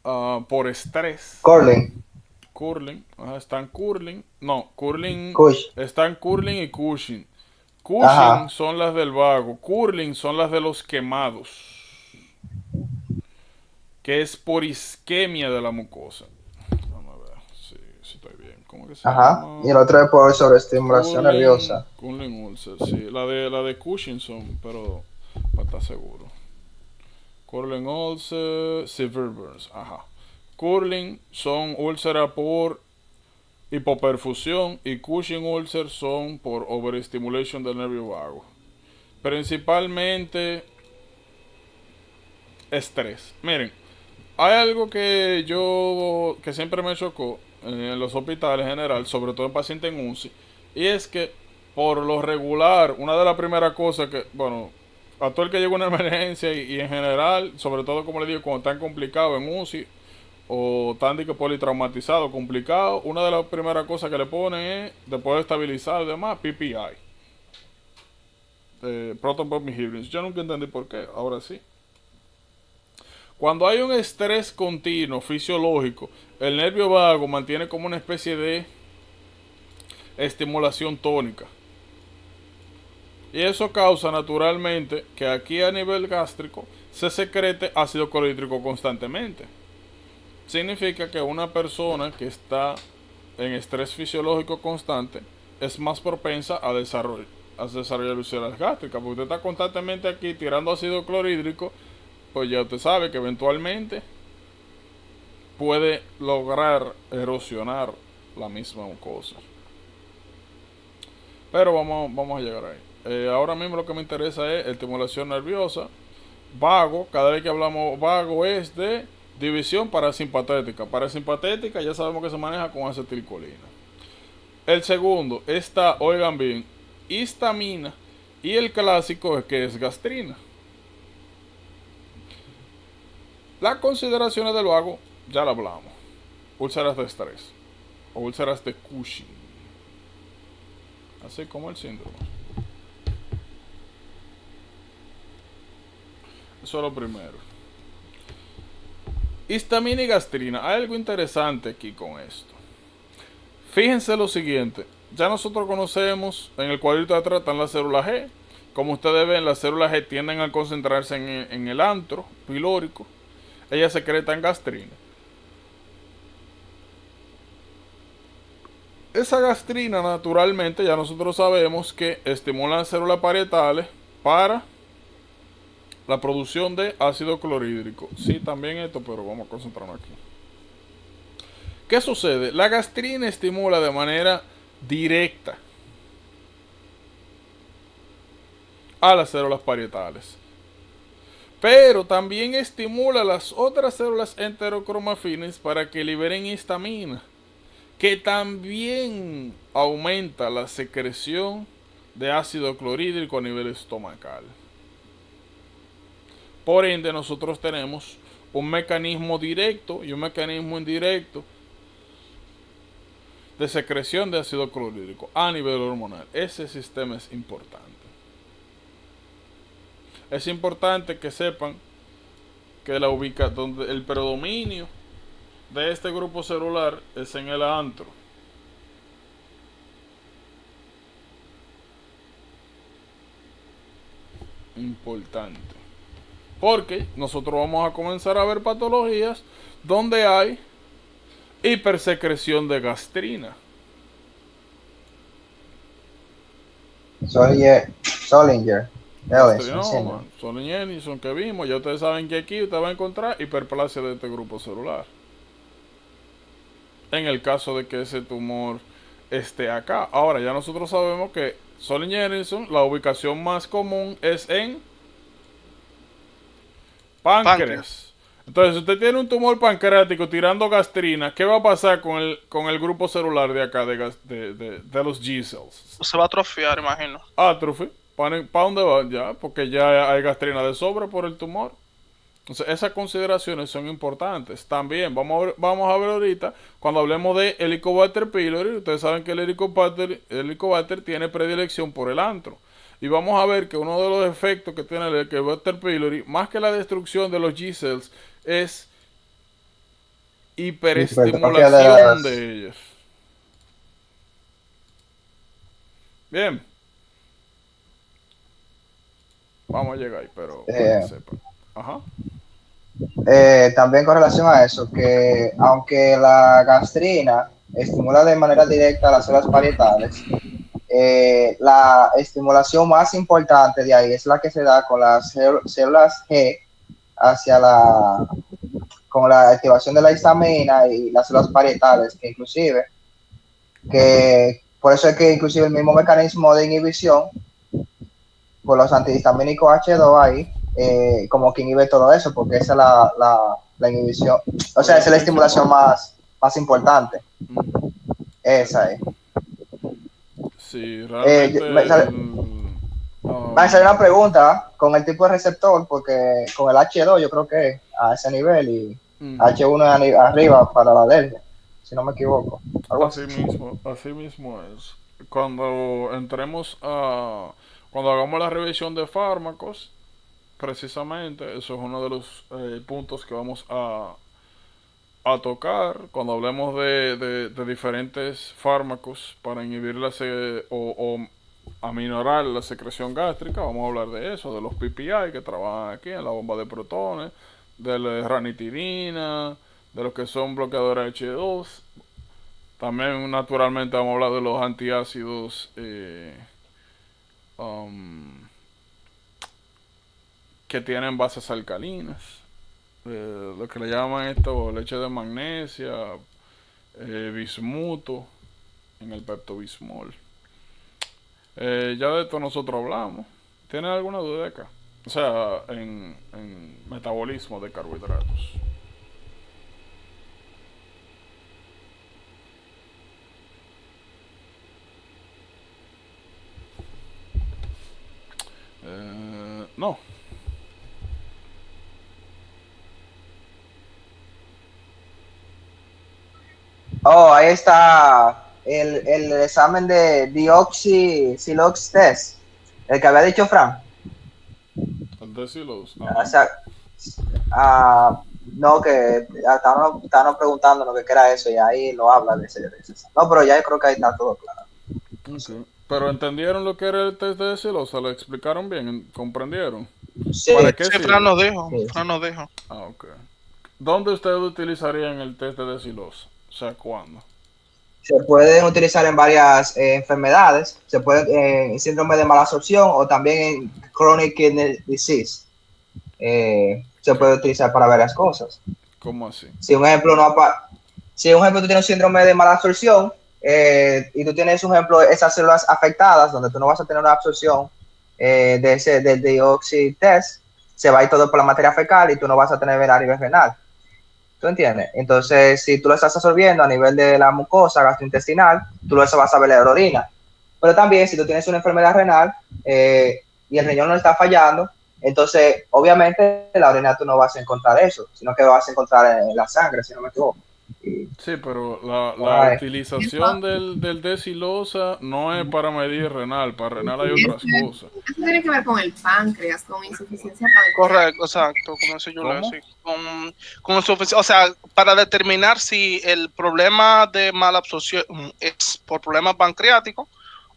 por estrés. Curling. Están curling. No, curling. Están curling y Cushing. Cushing son las del vago. Curling son las de los quemados. Que es por isquemia de la mucosa. Vamos a ver si estoy bien. ¿Cómo que se llama? Y el otro es por sobreestimulación nerviosa. Curling ulcer, sí. La de Cushing son, pero para estar seguro. Curling ulcer, severe burns. Curling son úlceras por hipoperfusión y Cushing ulcer son por overstimulation del nervio vago. Principalmente estrés. Miren, hay algo que siempre me chocó en los hospitales en general, sobre todo en pacientes en UCI, y es que por lo regular, una de las primeras cosas que, bueno, a todo el que llega a una emergencia y en general, sobre todo como le digo, cuando están complicados en UCI o tan politraumatizado, complicado, una de las primeras cosas que le ponen es, después de estabilizar y demás, PPI. Proton Pump Inhibitors. Yo nunca entendí por qué, ahora sí. Cuando hay un estrés continuo fisiológico, el nervio vago mantiene como una especie de estimulación tónica. Y eso causa naturalmente que aquí a nivel gástrico se secrete ácido clorhídrico constantemente. Significa que una persona que está en estrés fisiológico constante es más propensa a desarrollar úlceras gástricas, porque usted está constantemente aquí tirando ácido clorhídrico. Pues ya usted sabe que eventualmente puede lograr erosionar la misma mucosa. Pero vamos a llegar ahí. ahora mismo lo que me interesa es estimulación nerviosa. Vago, cada vez que hablamos vago es de división parasimpatética. Parasimpatética ya sabemos que se maneja con acetilcolina. El segundo está, oigan bien, histamina. Y el clásico es que es gastrina. Las consideraciones del vago ya lo hablamos. Úlceras de estrés o úlceras de Cushing, así como el síndrome. Eso es lo primero. Histamina y gastrina. Hay algo interesante aquí con esto. Fíjense lo siguiente. Ya nosotros conocemos, en el cuadrito de atrás están las células G. Como ustedes ven, las células G tienden a concentrarse en el antro pilórico. Ellas secretan gastrina. Esa gastrina, naturalmente, ya nosotros sabemos que estimula las células parietales para la producción de ácido clorhídrico. Sí, también esto, pero vamos a concentrarnos aquí. ¿Qué sucede? La gastrina estimula de manera directa a las células parietales, pero también estimula las otras células enterocromafines para que liberen histamina, que también aumenta la secreción de ácido clorhídrico a nivel estomacal. Por ende, nosotros tenemos un mecanismo directo y un mecanismo indirecto de secreción de ácido clorhídrico a nivel hormonal. Ese sistema es importante. Es importante que sepan que donde el predominio de este grupo celular es en el antro. Importante. Porque nosotros vamos a comenzar a ver patologías donde hay hipersecreción de gastrina. Solinger. Gastrinoma, Solinger, que vimos. Ya ustedes saben que aquí usted va a encontrar hiperplasia de este grupo celular. En el caso de que ese tumor esté acá. Ahora ya nosotros sabemos que Solinger-Ellison, la ubicación más común es en páncreas. Entonces, si usted tiene un tumor pancreático tirando gastrina, ¿qué va a pasar con el grupo celular de acá, de los G-cells? Se va a atrofiar, imagino. Atrofia. ¿Para dónde va? Ya, porque ya hay gastrina de sobra por el tumor. Entonces, esas consideraciones son importantes. También, vamos a ver ahorita, cuando hablemos de Helicobacter pylori, ustedes saben que el Helicobacter tiene predilección por el antro. Y vamos a ver que uno de los efectos que tiene el Helicobacter pylori, más que la destrucción de los G-cells, es hiperestimulación de ellos. Bien. Vamos a llegar ahí, pero para que sepan. Ajá. También con relación a eso, que aunque la gastrina estimula de manera directa las células parietales, la estimulación más importante de ahí es la que se da con las células G con la activación de la histamina y las células parietales, que por eso es que inclusive el mismo mecanismo de inhibición por los antihistamínicos H2 ahí, como que inhibe todo eso, porque esa es la inhibición, o sea, esa es la estimulación más importante. Esa es. Sí, realmente. Me sale una pregunta con el tipo de receptor, porque con el H2 yo creo que a ese nivel y H1 es arriba para la alergia, si no me equivoco. Así mismo es. Cuando hagamos la revisión de fármacos, precisamente, eso es uno de los puntos que vamos a tocar cuando hablemos de diferentes fármacos para inhibir o aminorar la secreción gástrica. Vamos a hablar de eso, de los PPI que trabajan aquí en la bomba de protones, de la ranitidina, de los que son bloqueadores H2. También naturalmente vamos a hablar de los antiácidos que tienen bases alcalinas, lo que le llaman esto leche de magnesia, bismuto en el peptobismol. Ya de esto nosotros hablamos. ¿Tienen alguna duda acá? O sea, en metabolismo de carbohidratos. No. Oh, ahí está el examen de Deoxysilox test, el que había dicho Fran. El decilos. O sea, no, que estaban preguntando lo que era eso y ahí lo habla de ese. No, pero ya yo creo que ahí está todo claro. Okay. Pero entendieron lo que era el test de decilosa, lo explicaron bien, comprendieron. Sí, ¿Para qué Sí, sirve? Fran nos dijo. Sí. Fran nos dijo. Ah, ok. ¿Dónde ustedes utilizarían el test de decilosa? O sea, ¿cuándo? se pueden utilizar en varias enfermedades. Se puede en síndrome de mala absorción o también en chronic kidney disease. Se puede utilizar para varias cosas. ¿Cómo así? Si un ejemplo si un ejemplo tú tienes un síndrome de mala absorción y tú tienes un ejemplo esas células afectadas donde tú no vas a tener una absorción del deoxy test, se va a ir todo por la materia fecal y tú no vas a tener a nivel renal. ¿Tú entiendes? Entonces, si tú lo estás absorbiendo a nivel de la mucosa gastrointestinal, tú lo vas a ver en la orina. Pero también, si tú tienes una enfermedad renal y el riñón no está fallando, entonces, obviamente, en la orina tú no vas a encontrar eso, sino que lo vas a encontrar en la sangre, si no me equivoco. Sí, pero la Ay. utilización del decilosa no es para medir renal. Para renal hay otras cosas. Eso tiene que ver con el páncreas, con insuficiencia pancreática. Correcto, exacto, como dice Julia, ¿Cómo? sí. Con o sea, para determinar si el problema de mala absorción es por problema pancreático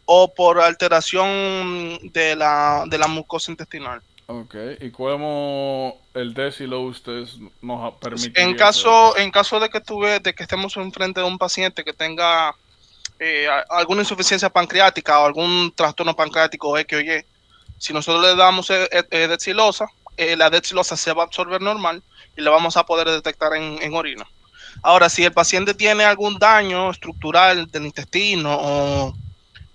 o por alteración de la mucosa intestinal. Ok, ¿y cómo el decilos test nos permitiría En caso de que estemos enfrente de un paciente que tenga alguna insuficiencia pancreática o algún trastorno pancreático X o Y, si nosotros le damos dextrosa, la dextrosa se va a absorber normal y la vamos a poder detectar en orina. Ahora, si el paciente tiene algún daño estructural del intestino o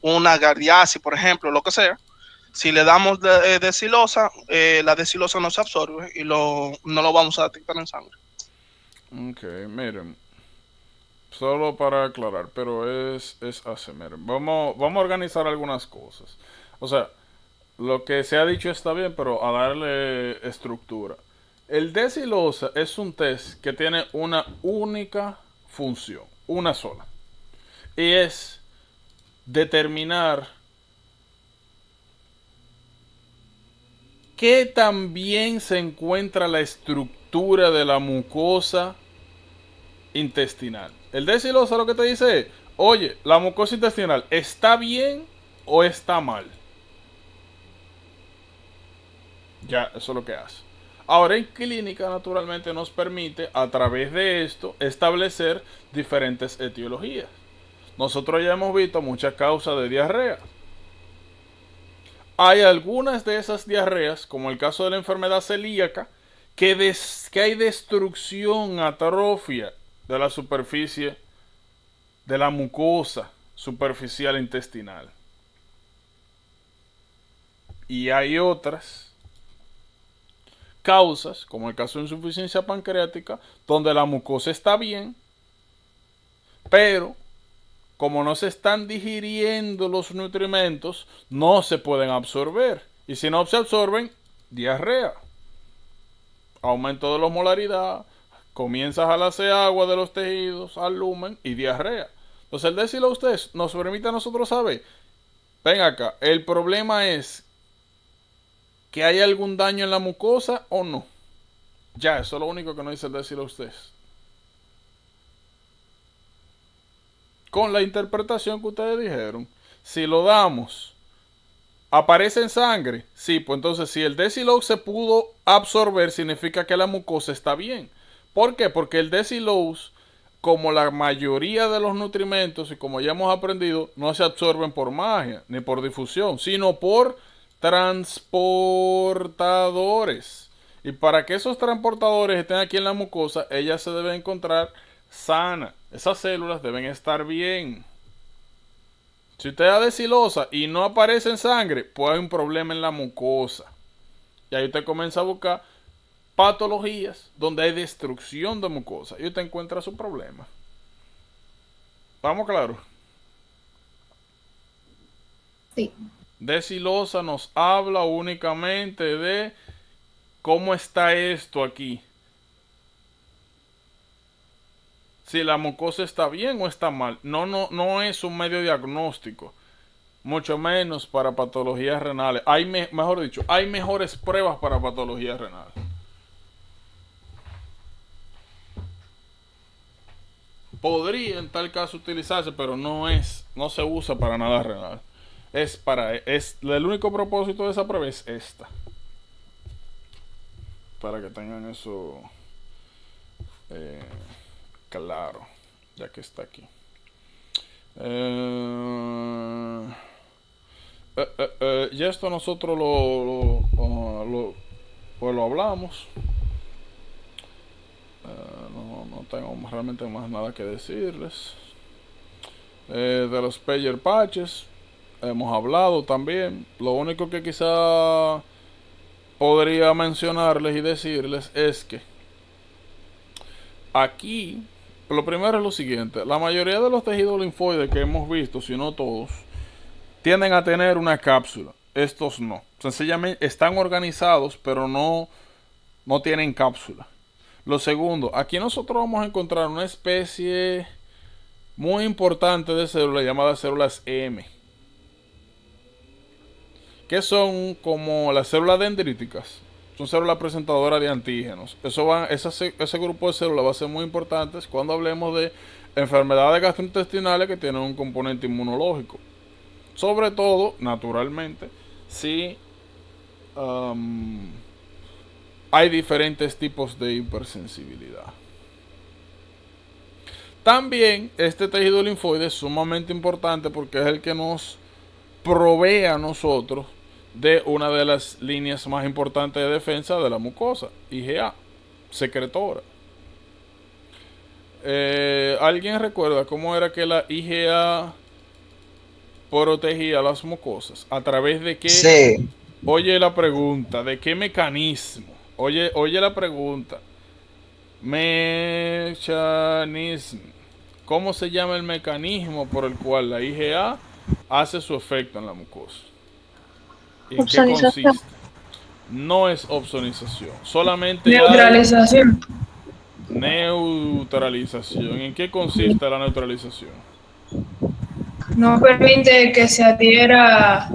una gardiasis, por ejemplo, lo que sea, si le damos dextrosa, la dextrosa no se absorbe y no lo vamos a detectar en sangre. Ok, miren. Solo para aclarar, pero es así, miren. Vamos a organizar algunas cosas. O sea, lo que se ha dicho está bien, pero a darle estructura. El decilosa es un test que tiene una única función, una sola. Y es determinar qué tan bien se encuentra la estructura de la mucosa intestinal. El decilosa lo que te dice es, oye, la mucosa intestinal, ¿está bien o está mal? Ya, eso es lo que hace. Ahora en clínica naturalmente nos permite a través de esto establecer diferentes etiologías. Nosotros ya hemos visto muchas causas de diarrea. Hay algunas de esas diarreas, como el caso de la enfermedad celíaca, que hay destrucción, atrofia de la superficie de la mucosa superficial intestinal. Y hay otras causas, como el caso de insuficiencia pancreática, donde la mucosa está bien, pero como no se están digiriendo los nutrimentos, no se pueden absorber. Y si no se absorben, diarrea. Aumento de la osmolaridad, comienza a jalarse agua de los tejidos al lumen y diarrea. Entonces el decirlo a ustedes nos permite a nosotros saber, ven acá, el problema es que hay algún daño en la mucosa o no. Ya, eso es lo único que nos dice el decirlo a ustedes. Con la interpretación que ustedes dijeron, si lo damos, ¿aparece en sangre? Sí, pues entonces si el Decilox se pudo absorber, significa que la mucosa está bien. ¿Por qué? Porque el Decilox, como la mayoría de los nutrimentos, y como ya hemos aprendido, no se absorben por magia, ni por difusión, sino por transportadores. Y para que esos transportadores estén aquí en la mucosa, ellas se deben encontrar sana. Esas células deben estar bien. Si usted da desilosa y no aparece en sangre, pues hay un problema en la mucosa. Y ahí usted comienza a buscar patologías donde hay destrucción de mucosa y usted encuentra su problema. ¿Vamos claro? Sí. Desilosa nos habla únicamente de cómo está esto aquí. Si la mucosa está bien o está mal. No es un medio diagnóstico. Mucho menos para patologías renales. Mejor dicho, hay mejores pruebas para patologías renales. Podría en tal caso utilizarse, pero no se usa para nada renal. El único propósito de esa prueba es esta. Para que tengan eso claro, ya que está aquí. Y esto nosotros lo hablamos. No tengo realmente más nada que decirles. De los pager patches hemos hablado también. Lo único que quizá podría mencionarles y decirles es que aquí, lo primero es lo siguiente: la mayoría de los tejidos linfoides que hemos visto, si no todos, tienden a tener una cápsula. Estos no. Sencillamente están organizados, pero no tienen cápsula. Lo segundo, aquí nosotros vamos a encontrar una especie muy importante de células llamadas células M, que son como las células dendríticas. Son células presentadoras de antígenos. Ese grupo de células va a ser muy importante cuando hablemos de enfermedades gastrointestinales que tienen un componente inmunológico. Sobre todo, naturalmente, si hay diferentes tipos de hipersensibilidad. También este tejido linfoide es sumamente importante porque es el que nos provee a nosotros de una de las líneas más importantes de defensa de la mucosa, IgA, secretora. ¿Alguien recuerda cómo era que la IgA protegía las mucosas? ¿A través de qué? Sí. Oye la pregunta, ¿de qué mecanismo? Oye la pregunta. Mecanismo. ¿Cómo se llama el mecanismo por el cual la IgA hace su efecto en la mucosa? ¿En qué consiste? No es opsonización, solamente neutralización. Neutralización. ¿En qué consiste la neutralización? No permite que se adhiera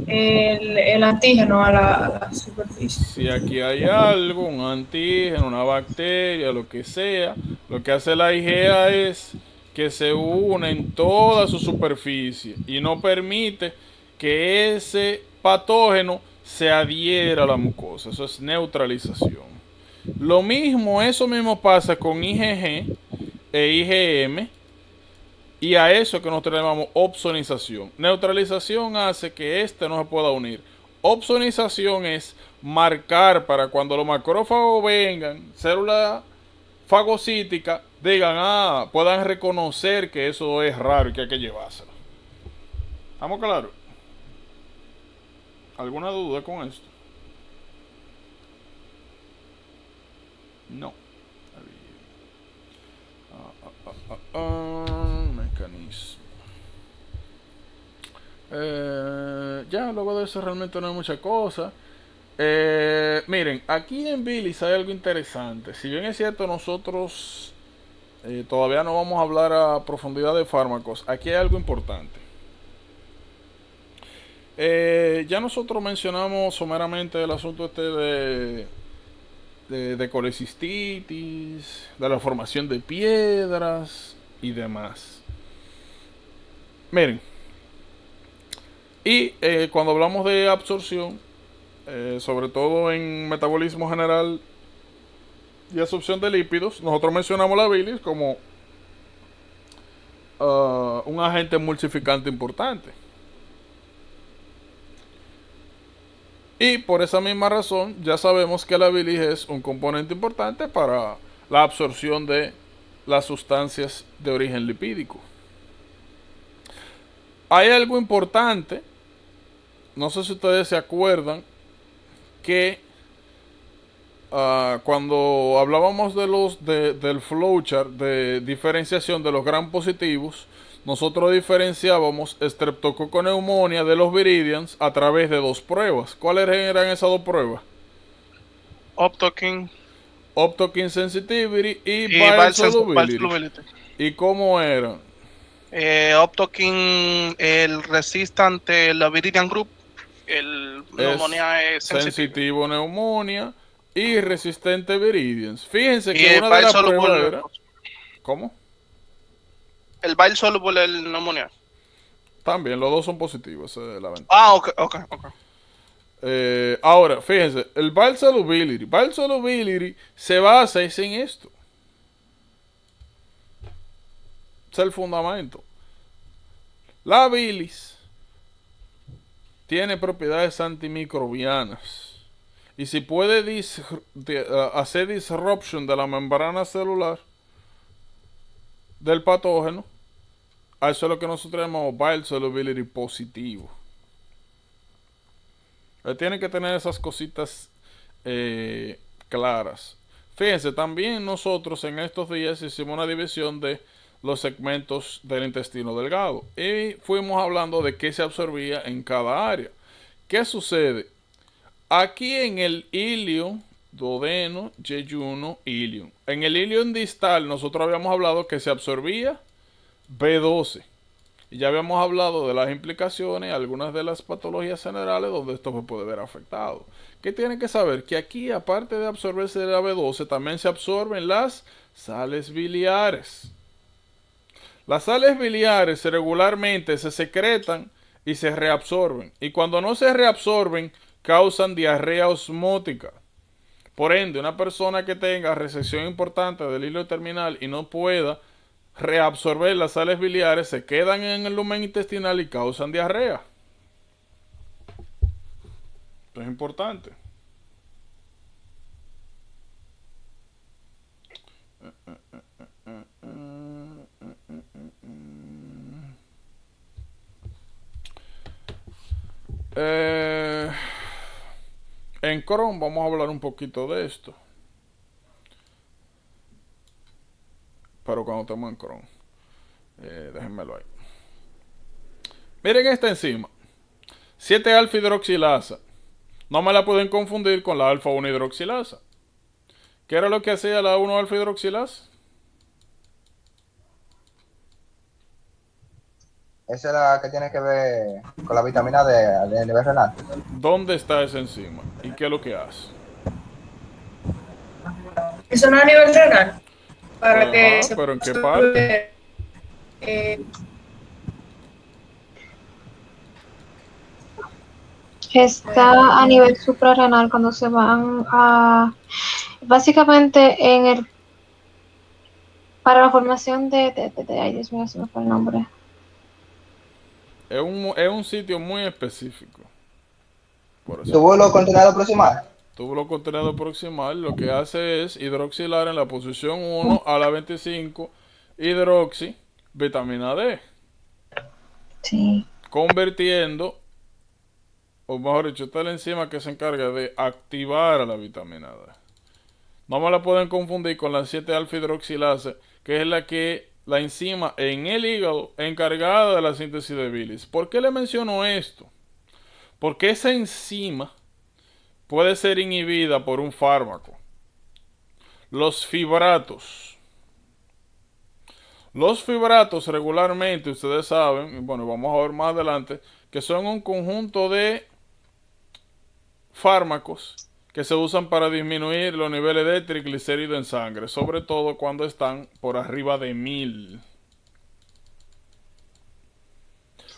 el antígeno a la superficie. Si aquí hay algo, un antígeno, una bacteria, lo que sea, lo que hace la IgA es que se une en toda su superficie y no permite que ese patógeno se adhiera a la mucosa. Eso es neutralización. Eso mismo pasa con IgG e IgM, y a eso que nosotros llamamos opsonización. Neutralización hace que no se pueda unir. Opsonización es marcar para cuando los macrófagos vengan, células fagocíticas, digan, puedan reconocer que eso es raro y que hay que llevárselo. ¿Estamos claros? ¿Alguna duda con esto? No. Mecanismo. Ya, luego de eso realmente no hay mucha cosa. Miren, aquí en Bilis hay algo interesante. Si bien es cierto, nosotros todavía no vamos a hablar a profundidad de fármacos, aquí hay algo importante. Ya nosotros mencionamos someramente el asunto de colecistitis, de la formación de piedras y demás. Miren, y cuando hablamos de absorción, sobre todo en metabolismo general y absorción de lípidos, nosotros mencionamos la bilis como un agente emulsificante importante. Y por esa misma razón ya sabemos que la bilis es un componente importante para la absorción de las sustancias de origen lipídico. Hay algo importante, no sé si ustedes se acuerdan, que cuando hablábamos del flowchart de diferenciación de los gram positivos, nosotros diferenciábamos streptococoneumonía de los viridians a través de dos pruebas. ¿Cuáles eran esas dos pruebas? Optokin Optokin sensitivity y y bile Bile solubility. Solubility. ¿Y cómo eran? Optokin, el resistante, la Viridian Group, el neumonía es sensitive. Sensitivo neumonía y resistente viridians. Fíjense Y que el una de Bile las Soluble, pruebas era... ¿Cómo? el Bile Soluble, el neumonía. También, los dos son positivos, esa es la ventaja. Ok. Ahora, fíjense, el bile solubility se basa en esto. Es el fundamento. La bilis tiene propiedades antimicrobianas. Y si puede hacer disruption de la membrana celular del patógeno, a eso es lo que nosotros llamamos bile solubility positivo. Tienen que tener esas cositas claras. Fíjense, también nosotros en estos días hicimos una división de los segmentos del intestino delgado y fuimos hablando de qué se absorbía en cada área. ¿Qué sucede? Aquí en el ilion, duodeno, yeyuno, ilion. En el ilion distal nosotros habíamos hablado que se absorbía B12. Y ya habíamos hablado de las implicaciones, algunas de las patologías generales donde esto se puede ver afectado. ¿Qué tienen que saber? Que aquí, aparte de absorberse la B12, también se absorben las sales biliares. Las sales biliares regularmente se secretan y se reabsorben. Y cuando no se reabsorben, causan diarrea osmótica. Por ende, una persona que tenga resección importante del hilo terminal y no pueda reabsorber las sales biliares, se quedan en el lumen intestinal y causan diarrea. Esto es importante. En Crohn vamos a hablar un poquito de esto. Pero cuando estemos en Crohn. Déjenmelo ahí. Miren esta enzima. 7-alfa hidroxilasa. No me la pueden confundir con la alfa-1 hidroxilasa. ¿Qué era lo que hacía la 1-alfa hidroxilasa? Esa es la que tiene que ver con la vitamina D de nivel renal. ¿Dónde está esa enzima? ¿Y qué es lo que hace? Eso no es a nivel renal. Para que se ¿pero en qué pueda parte? Está a nivel suprarrenal cuando se van a, básicamente en el, para la formación ay Dios mío, se me fue el nombre. Es un sitio muy específico. Por eso. Túbulo contenedor proximal. Túbulo contenedor proximal lo que hace es hidroxilar en la posición 1 a la 25 hidroxi vitamina D. Sí. Convirtiendo, o mejor dicho, esta es la enzima que se encarga de activar a la vitamina D. No me la pueden confundir con la 7-alfa hidroxilasa, que es la enzima en el hígado encargada de la síntesis de bilis. ¿Por qué le menciono esto? Porque esa enzima puede ser inhibida por un fármaco. Los fibratos. Los fibratos regularmente, ustedes saben, bueno, vamos a ver más adelante, que son un conjunto de fármacos que se usan para disminuir los niveles de triglicéridos en sangre, sobre todo cuando están por arriba de 1000.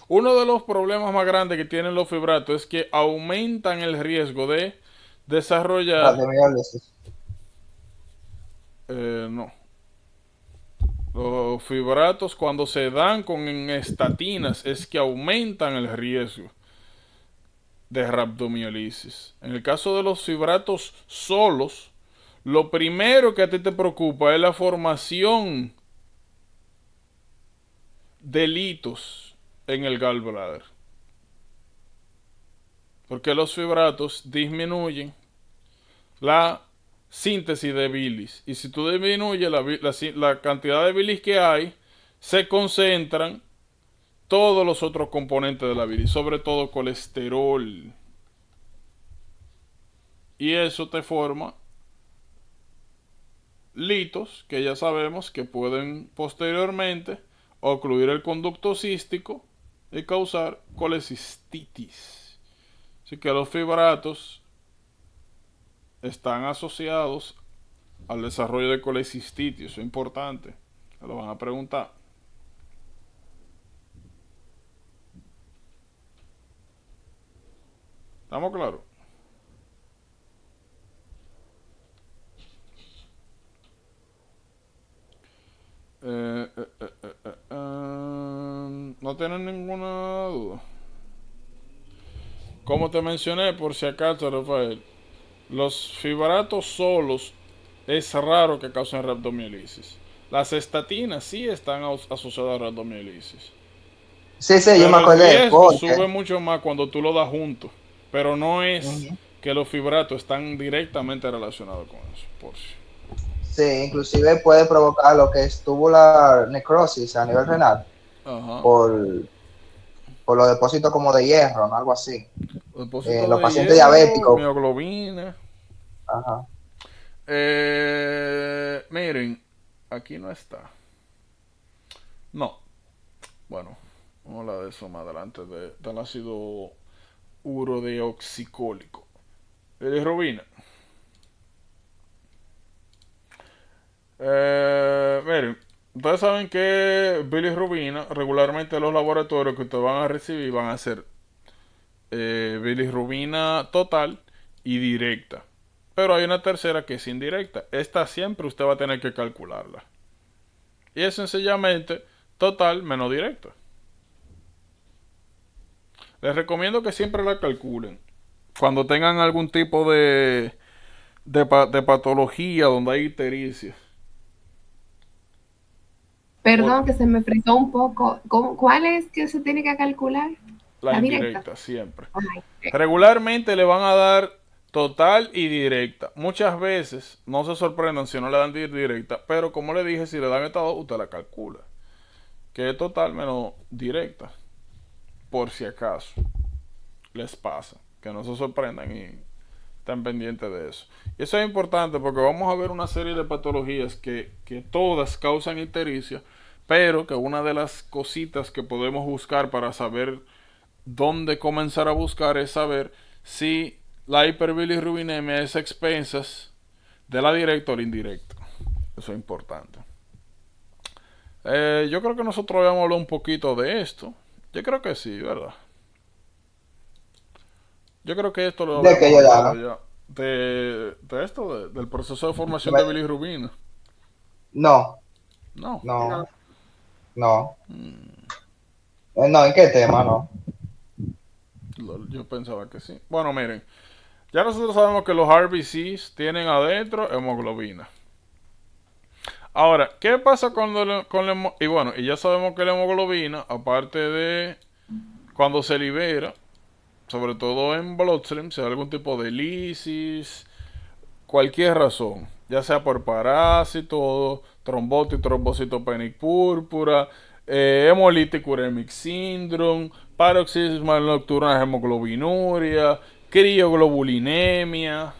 Uno de los problemas más grandes que tienen los fibratos es que aumentan el riesgo de desarrollar... no. Los fibratos cuando se dan con estatinas es que aumentan el riesgo de rhabdomiolisis. En el caso de los fibratos solos, lo primero que a ti te preocupa es la formación de litos en el gallbladder. Porque los fibratos disminuyen la síntesis de bilis. Y si tú disminuyes la cantidad de bilis que hay, se concentran todos los otros componentes de la bilis, sobre todo colesterol. Y eso te forma litos que ya sabemos que pueden posteriormente ocluir el conducto cístico y causar colecistitis. Así que los fibratos están asociados al desarrollo de colecistitis. Eso es importante. Me lo van a preguntar. ¿Estamos claros? No tienen ninguna duda. Como te mencioné, por si acaso, Rafael, los fibratos solos es raro que causen rhabdomiolisis. Las estatinas sí están asociadas a rhabdomiolisis. Sí, yo Pero me el acordé. riesgo sube mucho más cuando tú lo das junto. Pero no es que los fibratos están directamente relacionados con eso. Por si. Sí, inclusive puede provocar lo que es tubular necrosis a nivel renal. Ajá. Por los depósitos como de hierro, ¿no? Algo así. Los pacientes hierro, diabéticos. Mioglobina. Ajá. Miren, aquí no está. No. Bueno, vamos a hablar de eso más adelante, del ácido urodeoxicólico. Bilirrubina. Miren, ustedes saben que bilirrubina, regularmente los laboratorios que ustedes van a recibir van a ser bilirrubina total y directa. Pero hay una tercera que es indirecta. Esta siempre usted va a tener que calcularla. Y es sencillamente total menos directa. Les recomiendo que siempre la calculen. Cuando tengan algún tipo de patología donde hay ictericia. Perdón, que se me frizó un poco. ¿Cuál es que se tiene que calcular? La indirecta, siempre. Regularmente le van a dar total y directa. Muchas veces, no se sorprendan si no le dan directa, pero como le dije, si le dan esta dos, usted la calcula. Que es total menos directa. Por si acaso les pasa. Que no se sorprendan y estén pendientes de eso. Y eso es importante porque vamos a ver una serie de patologías que todas causan ictericia, pero que una de las cositas que podemos buscar para saber dónde comenzar a buscar es saber si la hiperbilirrubinemia es a expensas de la directa o la indirecta. Eso es importante. Yo creo que nosotros habíamos hablado un poquito de esto. Yo creo que sí, ¿verdad? Yo creo que esto lo habíamos hablado ya. De esto, del proceso de formación de bilirrubina. No. ¿En qué tema? No. Yo pensaba que sí. Bueno, miren. Ya nosotros sabemos que los RBCs tienen adentro hemoglobina. Ahora, ¿qué pasa y bueno, y ya sabemos que la hemoglobina, aparte de cuando se libera, sobre todo en bloodstream, si hay algún tipo de lisis, cualquier razón, ya sea por parásito, trombosis, trombocitopenia púrpura, hemolítica uremic syndrome, paroxismo nocturna de hemoglobinuria, crioglobulinemia,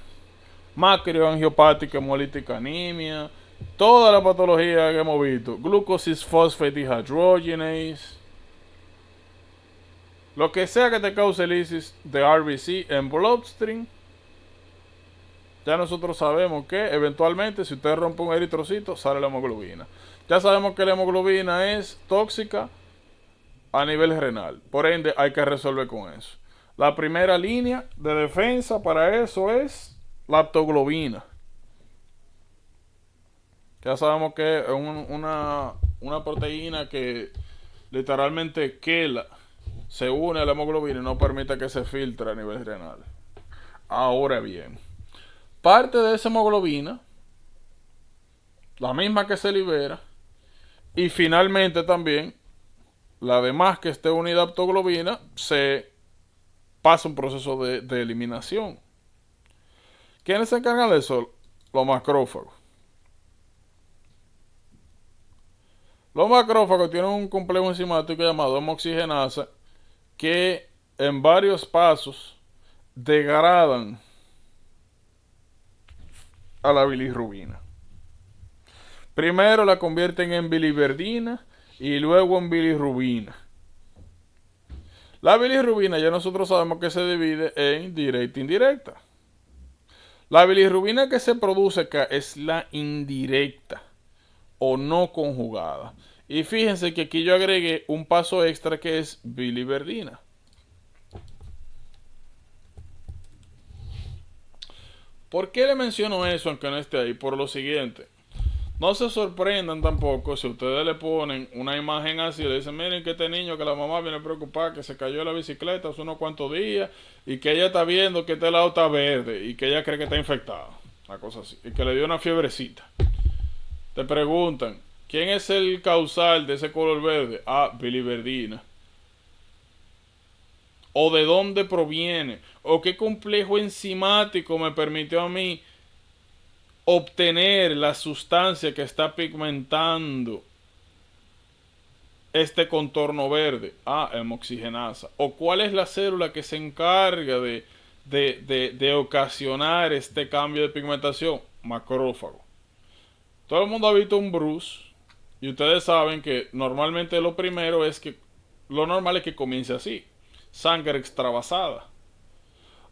macroangiopática hemolítica anemia, toda la patología que hemos visto, glucosis phosphate dehydrogenase, lo que sea que te cause lisis de RBC en bloodstream, ya nosotros sabemos que eventualmente si usted rompe un eritrocito sale la hemoglobina. Ya sabemos que la hemoglobina es tóxica a nivel renal, por ende hay que resolver con eso. La primera línea de defensa para eso es la aptoglobina. Ya sabemos que es una proteína que literalmente se une a la hemoglobina y no permite que se filtre a nivel renal. Ahora bien, parte de esa hemoglobina, la misma que se libera, y finalmente también la demás que esté unida a aptoglobina se pasa un proceso de eliminación. ¿Quiénes se encargan de eso? Los macrófagos. Los macrófagos tienen un complejo enzimático llamado hemoxigenasa que en varios pasos degradan a la bilirrubina. Primero la convierten en biliverdina y luego en bilirrubina. La bilirrubina ya nosotros sabemos que se divide en directa e indirecta. La bilirrubina que se produce acá es la indirecta o no conjugada. Y fíjense que aquí yo agregué un paso extra que es biliverdina. ¿Por qué le menciono eso aunque no esté ahí? Por lo siguiente. No se sorprendan tampoco si ustedes le ponen una imagen así y le dicen, miren que este niño, que la mamá viene preocupada, que se cayó de la bicicleta hace unos cuantos días y que ella está viendo que este lado está verde y que ella cree que está infectada. Una cosa así. Y que le dio una fiebrecita. Te preguntan, ¿quién es el causal de ese color verde? Ah, biliverdina. ¿O de dónde proviene? ¿O qué complejo enzimático me permitió a mí obtener la sustancia que está pigmentando este contorno verde? Ah, hemoxigenasa. ¿O cuál es la célula que se encarga de ocasionar este cambio de pigmentación? Macrófago. Todo el mundo ha visto un Bruce y ustedes saben que normalmente lo primero es que lo normal es que comience así, sangre extravasada.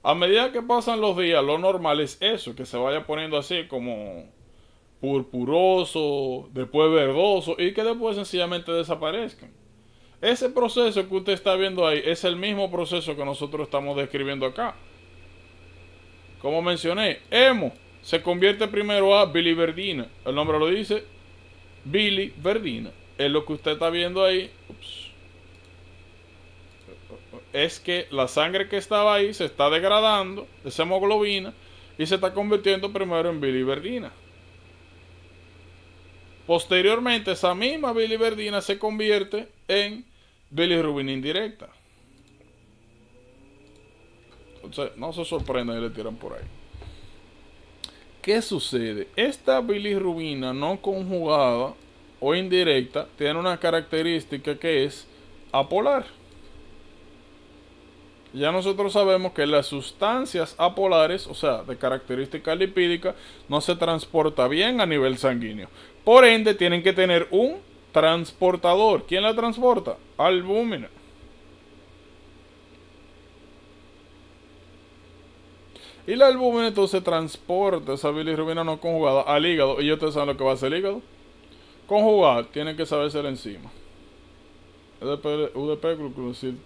A medida que pasan los días, lo normal es eso, que se vaya poniendo así como purpuroso, después verdoso y que después sencillamente desaparezcan. Ese proceso que usted está viendo ahí es el mismo proceso que nosotros estamos describiendo acá. Como mencioné, hemo se convierte primero a biliverdina. El nombre lo dice, biliverdina. Es lo que usted está viendo ahí. Ups. Es que la sangre que estaba ahí se está degradando, esa hemoglobina, y se está convirtiendo primero en biliverdina. Posteriormente, esa misma biliverdina se convierte en bilirrubina indirecta. Entonces, no se sorprendan y le tiran por ahí. ¿Qué sucede? Esta bilirrubina no conjugada o indirecta tiene una característica que es apolar. Ya nosotros sabemos que las sustancias apolares, o sea, de característica lipídica, no se transporta bien a nivel sanguíneo. Por ende, tienen que tener un transportador. ¿Quién la transporta? Albúmina. Y la albúmina entonces transporta esa bilirrubina no conjugada al hígado. ¿Y ustedes saben lo que va a hacer el hígado? Conjugar, tienen que saberse la enzima. UDP glucosil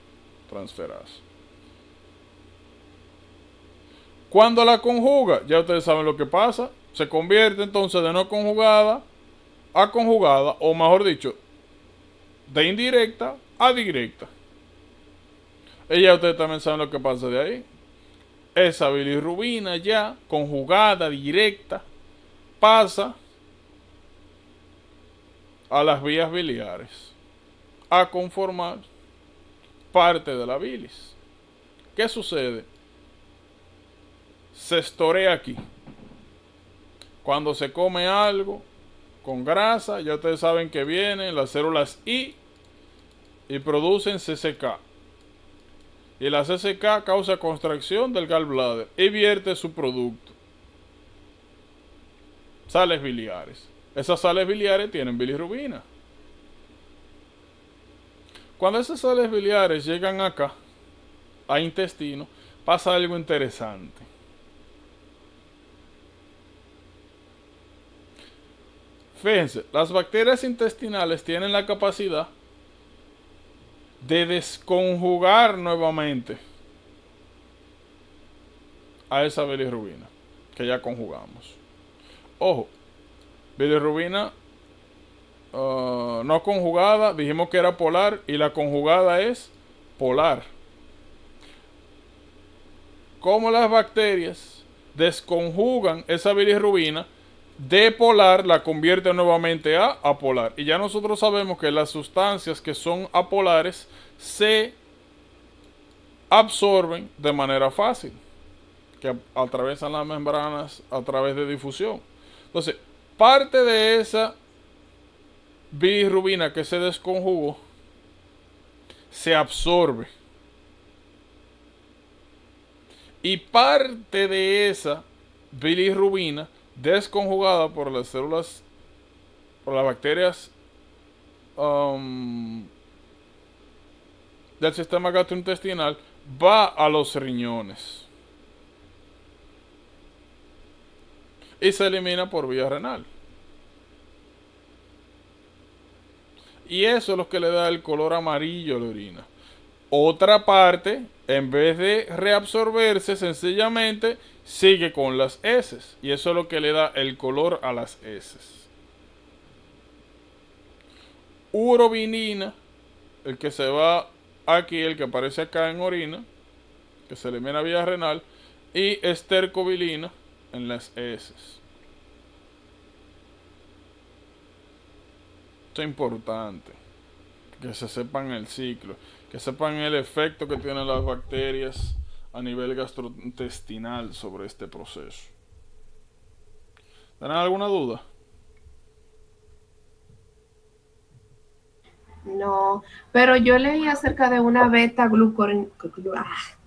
transferasa. Cuando la conjuga, ya ustedes saben lo que pasa. Se convierte entonces de no conjugada a conjugada, o mejor dicho, de indirecta a directa. Y ya ustedes también saben lo que pasa de ahí. Esa bilirrubina ya conjugada, directa, pasa a las vías biliares a conformar parte de la bilis. ¿Qué sucede? Se estorea aquí. Cuando se come algo con grasa, ya ustedes saben que vienen las células I y producen CCK. Y la CCK causa contracción del gallbladder y vierte su producto. Sales biliares. Esas sales biliares tienen bilirrubina. Cuando esas sales biliares llegan acá, a intestino, pasa algo interesante. Fíjense, las bacterias intestinales tienen la capacidad de desconjugar nuevamente a esa bilirrubina que ya conjugamos. Ojo, bilirrubina no conjugada, dijimos que era polar y la conjugada es polar. ¿Cómo las bacterias desconjugan esa bilirrubina de polar la convierte nuevamente a apolar. Y ya nosotros sabemos que las sustancias que son apolares se absorben de manera fácil, que atraviesan las membranas a través de difusión. Entonces, parte de esa bilirrubina que se desconjugó se absorbe. Y parte de esa bilirrubina desconjugada por las células, por las bacterias del sistema gastrointestinal, va a los riñones y se elimina por vía renal. Y eso es lo que le da el color amarillo a la orina. Otra parte, en vez de reabsorberse, sencillamente sigue con las heces. Y eso es lo que le da el color a las heces. Urovinina, el que se va aquí, el que aparece acá en orina, que se elimina vía renal, y estercobilina en las heces. Esto es importante, que se sepan el ciclo, que sepan el efecto que tienen las bacterias a nivel gastrointestinal sobre este proceso. ¿Tienen alguna duda? No, pero yo leí acerca de una beta-glucuronidasa.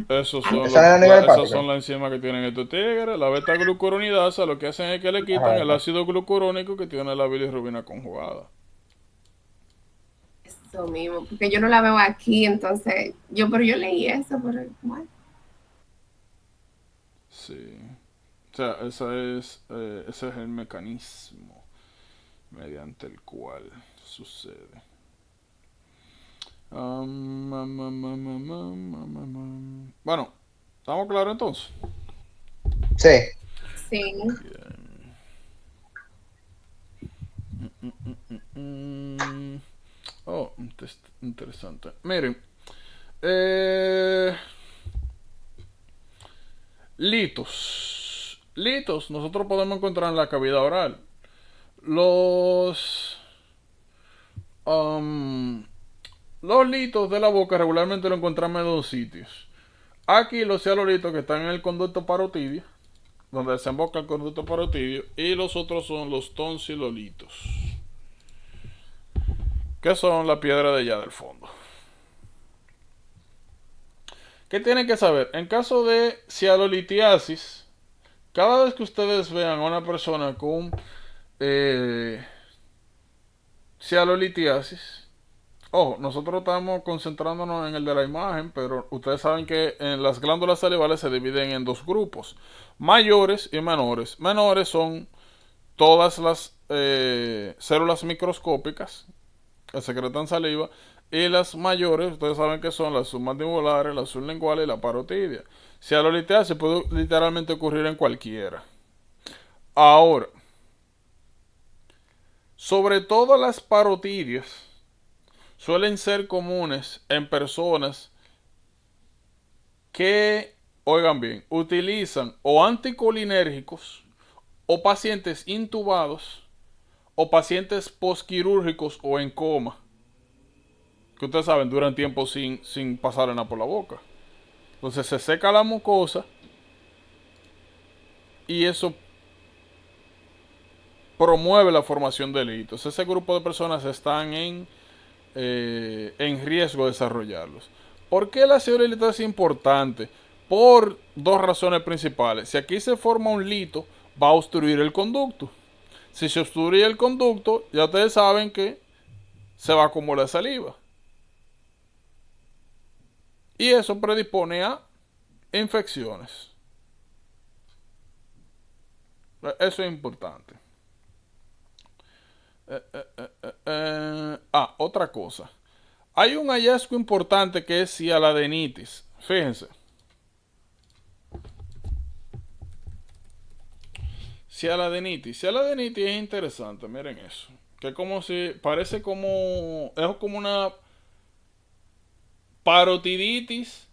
Esas ¿Esa es la hepática? son las enzimas que tienen estos tigres. La beta-glucuronidasa lo que hacen es que le quitan Ajá. el ácido glucurónico que tiene la bilirrubina conjugada. Eso mismo, porque yo no la veo aquí, entonces, pero yo leí eso, pero bueno. Sí. O sea, ese es el mecanismo mediante el cual sucede. Bueno, ¿estamos claros entonces? Sí. Sí. Oh, interesante. Miren, litos. Litos nosotros podemos encontrar en la cavidad oral. Los litos de la boca regularmente lo encontramos en dos sitios. Aquí los cialolitos que están en el conducto parotidio, donde desemboca el conducto parotidio, y los otros son los tonsilolitos, que son la piedra de allá del fondo. ¿Qué tienen que saber? En caso de cialolitiasis, cada vez que ustedes vean a una persona con cialolitiasis, ojo, nosotros estamos concentrándonos en el de la imagen, pero ustedes saben que en las glándulas salivales se dividen en dos grupos, mayores y menores. Menores son todas las células microscópicas que secretan saliva, y las mayores, ustedes saben que son las submandibulares, la sublingual y la parotidia. Cialolitiasis puede literalmente ocurrir en cualquiera. Ahora, sobre todo las parotidias suelen ser comunes en personas que, oigan bien, utilizan o anticolinérgicos, o pacientes intubados, o pacientes posquirúrgicos o en coma, que ustedes saben, duran tiempo sin pasar nada por la boca. Entonces se seca la mucosa y eso promueve la formación de litos. Ese grupo de personas están en riesgo de desarrollarlos. ¿Por qué la cialolitiasis es importante? Por dos razones principales. Si aquí se forma un lito, va a obstruir el conducto. Si se obstruye el conducto, ya ustedes saben que se va a acumular saliva. Y eso predispone a infecciones. Eso es importante. Otra cosa. Hay un hallazgo importante que es cialadenitis. Fíjense. Cialadenitis. Cialadenitis es interesante. Miren eso. Que como si parece como es como una parotiditis,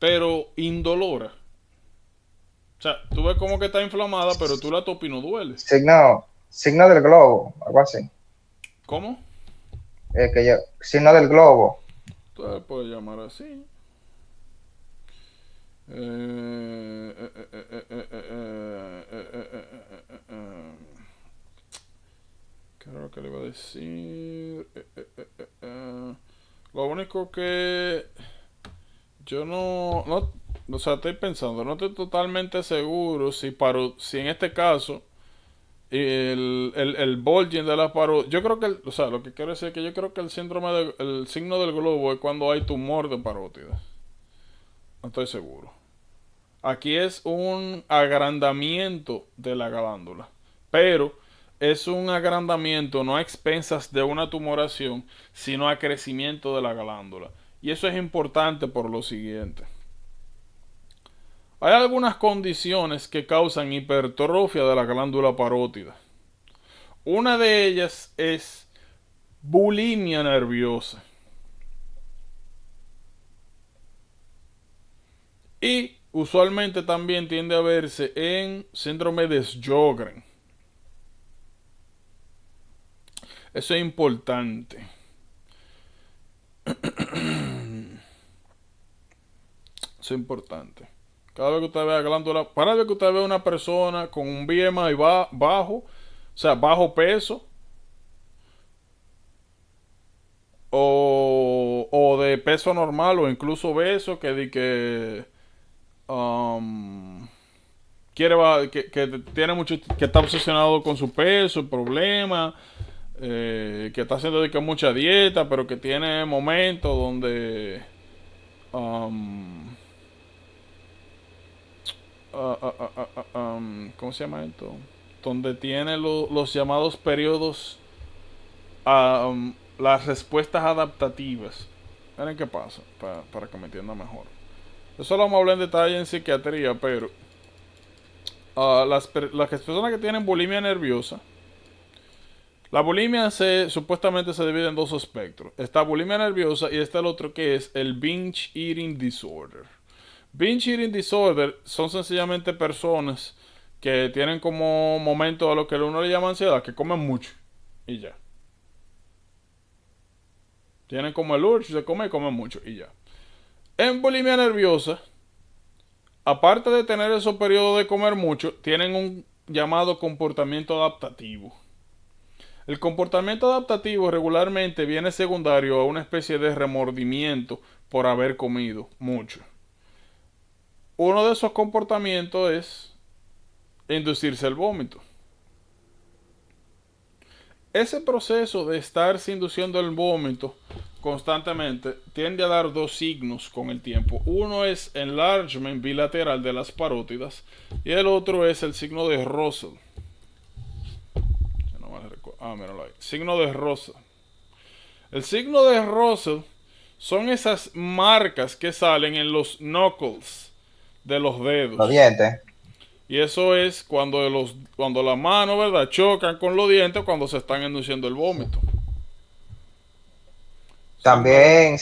pero indolora. O sea, tú ves como que está inflamada, pero tú la topas y no duele. Signo del globo, algo así. ¿Cómo? Signo del globo. Tú le puedes llamar así. ¿Qué era lo que le iba a decir? Lo único que yo o sea, estoy pensando, no estoy totalmente seguro si en este caso el bulging de la parótida, yo creo que, o sea, lo que quiero decir es que yo creo que el signo del globo es cuando hay tumor de parótida. No estoy seguro. Aquí es un agrandamiento de la glándula, pero es un agrandamiento no a expensas de una tumoración, sino a crecimiento de la glándula. Y eso es importante por lo siguiente. Hay algunas condiciones que causan hipertrofia de la glándula parótida. Una de ellas es bulimia nerviosa. Y usualmente también tiende a verse en síndrome de Sjögren. Eso es importante. Eso es importante. Cada vez que usted vea glándula, para vez que usted vea una persona con un BMI bajo, o sea, bajo peso, o de peso normal, o incluso obeso, que tiene mucho, que está obsesionado con su peso, problema, que está haciendo mucha dieta, pero que tiene momentos donde ¿cómo se llama esto? Donde tiene los llamados periodos, las respuestas adaptativas. Miren qué pasa, para que me entienda mejor. Eso lo vamos a hablar en detalle en psiquiatría, pero las personas que tienen bulimia nerviosa, la bulimia supuestamente se divide en dos espectros. Está bulimia nerviosa y está el otro que es el binge eating disorder. Binge eating disorder son sencillamente personas que tienen como momento a lo que uno le llama ansiedad, que comen mucho y ya. Tienen como el urge de comer y comen mucho y ya. En bulimia nerviosa, aparte de tener esos periodos de comer mucho, tienen un llamado comportamiento adaptativo. El comportamiento adaptativo regularmente viene secundario a una especie de remordimiento por haber comido mucho. Uno de esos comportamientos es inducirse el vómito. Ese proceso de estarse induciendo el vómito constantemente tiende a dar dos signos con el tiempo. Uno es enlargement bilateral de las parótidas y el otro es el signo de Russell. Míralo ahí. Signo de Russell. El signo de Russell son esas marcas que salen en los knuckles de los dedos. Los dientes. Y eso es cuando las manos, ¿verdad?, chocan con los dientes cuando se están induciendo el vómito. También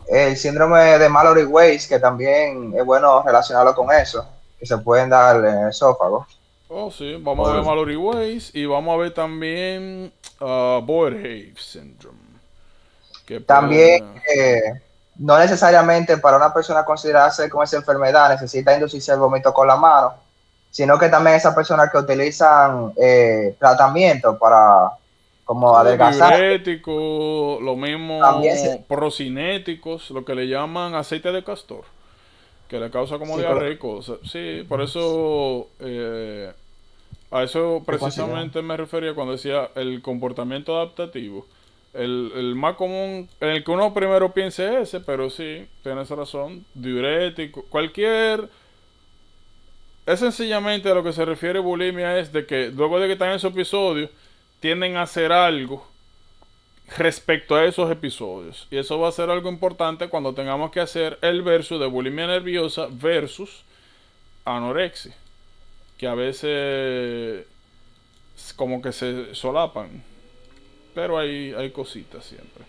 el síndrome de Mallory-Weiss, que también es bueno relacionarlo con eso, que se pueden dar en el esófago. Oh, sí, vamos a ver Mallory-Weiss y vamos a ver también Boerhaave syndrome. También no necesariamente para una persona considerarse con esa enfermedad necesita inducirse el vómito con la mano, sino que también esas personas que utilizan tratamiento para como adelgazar. Diuréticos, lo mismo procinéticos, lo que le llaman aceite de castor, que le causa como diarrea y cosas. Sí, por eso a eso precisamente me refería cuando decía el comportamiento adaptativo. El más común, en el que uno primero piense ese, pero sí, tienes razón, diurético, es sencillamente a lo que se refiere bulimia, es de que luego de que están en esos episodios, tienden a hacer algo respecto a esos episodios. Y eso va a ser algo importante cuando tengamos que hacer el versus de bulimia nerviosa versus anorexia, que a veces como que se solapan. Pero hay cositas siempre.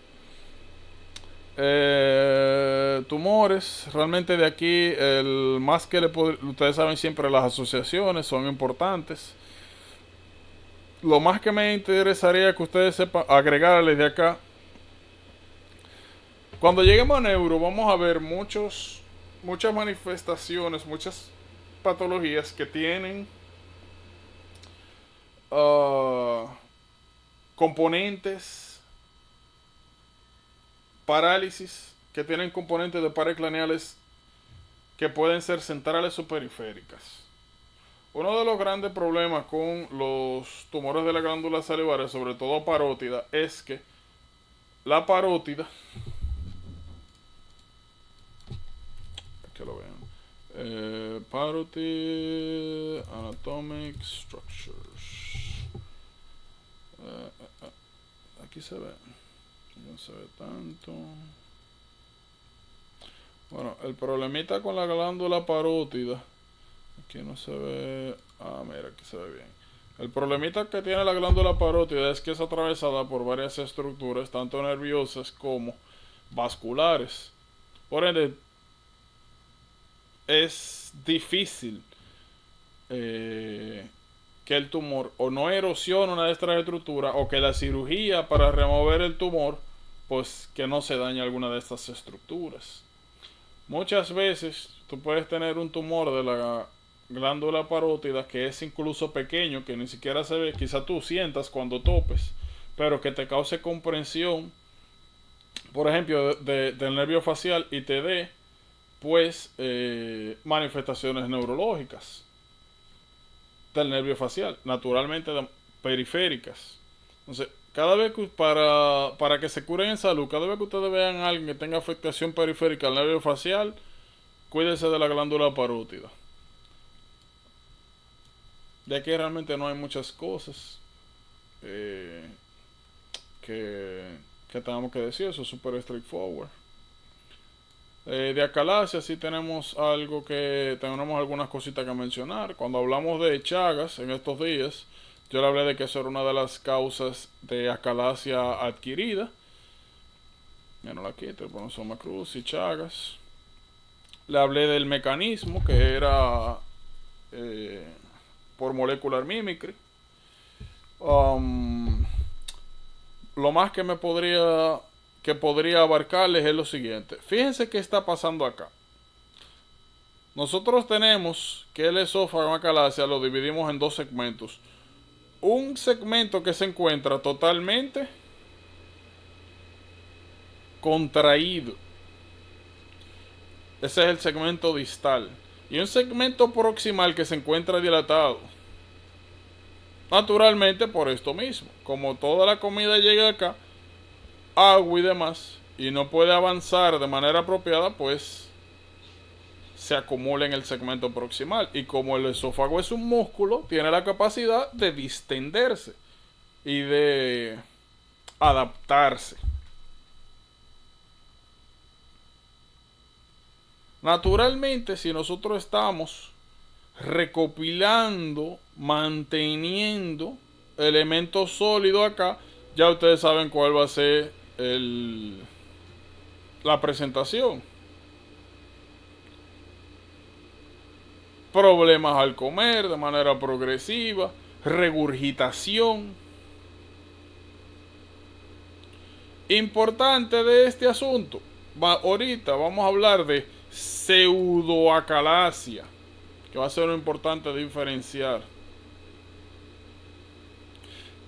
tumores, realmente de aquí, el más que ustedes saben siempre las asociaciones son importantes. Lo más que me interesaría que ustedes sepan agregarles de acá. Cuando lleguemos a neuro vamos a ver muchas manifestaciones, muchas patologías que tienen componentes, parálisis, que tienen componentes de pares craneales que pueden ser centrales o periféricas. Uno de los grandes problemas con los tumores de la glándula salivares, sobre todo parótida, es que la parótida, que lo vean, parotid anatomic structures, aquí se ve, no se ve tanto. Bueno, el problemita con la glándula parótida, aquí no se ve, mira, aquí se ve bien. El problemita que tiene la glándula parótida es que es atravesada por varias estructuras, tanto nerviosas como vasculares. Por ende, es difícil que el tumor o no erosione una de estas estructuras, o que la cirugía para remover el tumor, pues que no se dañe alguna de estas estructuras. Muchas veces tú puedes tener un tumor de la glándula parótida que es incluso pequeño, que ni siquiera se ve, quizá tú sientas cuando topes, pero que te cause comprensión, por ejemplo, del nervio facial, y te dé pues manifestaciones neurológicas del nervio facial, naturalmente periféricas. Entonces, cada vez que para que se curen en salud, cada vez que ustedes vean a alguien que tenga afectación periférica al nervio facial, cuídense de la glándula parótida. De aquí realmente no hay muchas cosas que tengamos que decir, eso es súper straightforward. De acalasia sí tenemos tenemos algunas cositas que mencionar. Cuando hablamos de Chagas en estos días, yo le hablé de que eso era una de las causas de acalasia adquirida. Ya no la quito, bueno, Soma Cruz y Chagas. Le hablé del mecanismo, que era por molecular mimicry. Lo más que podría abarcarles es lo siguiente. Fíjense qué está pasando acá. Nosotros tenemos que el esófago en acalasia lo dividimos en dos segmentos. Un segmento que se encuentra totalmente contraído. Ese es el segmento distal. Y un segmento proximal que se encuentra dilatado. Naturalmente por esto mismo. Como toda la comida llega acá, agua y demás, y no puede avanzar de manera apropiada, pues se acumula en el segmento proximal. Y como el esófago es un músculo, tiene la capacidad de distenderse y de adaptarse. Naturalmente, si nosotros estamos recopilando, manteniendo elementos sólidos acá, ya ustedes saben cuál va a ser la presentación. Problemas al comer de manera progresiva, regurgitación. Importante de este asunto, ahorita vamos a hablar de pseudoacalasia, que va a ser lo importante diferenciar.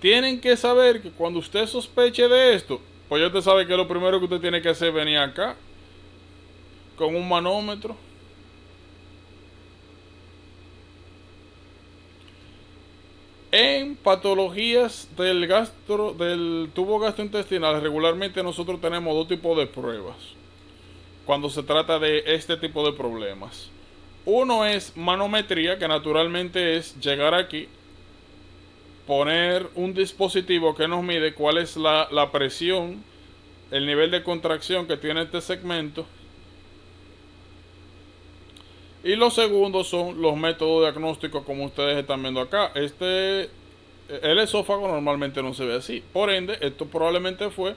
Tienen que saber que cuando usted sospeche de esto, pues ya usted sabe que lo primero que usted tiene que hacer es venir acá con un manómetro. En patologías del tubo gastrointestinal, regularmente nosotros tenemos dos tipos de pruebas cuando se trata de este tipo de problemas. Uno es manometría, que naturalmente es llegar aquí, poner un dispositivo que nos mide cuál es la presión, el nivel de contracción que tiene este segmento. Y los segundos son los métodos diagnósticos, como ustedes están viendo acá. El esófago normalmente no se ve así. Por ende, esto probablemente fue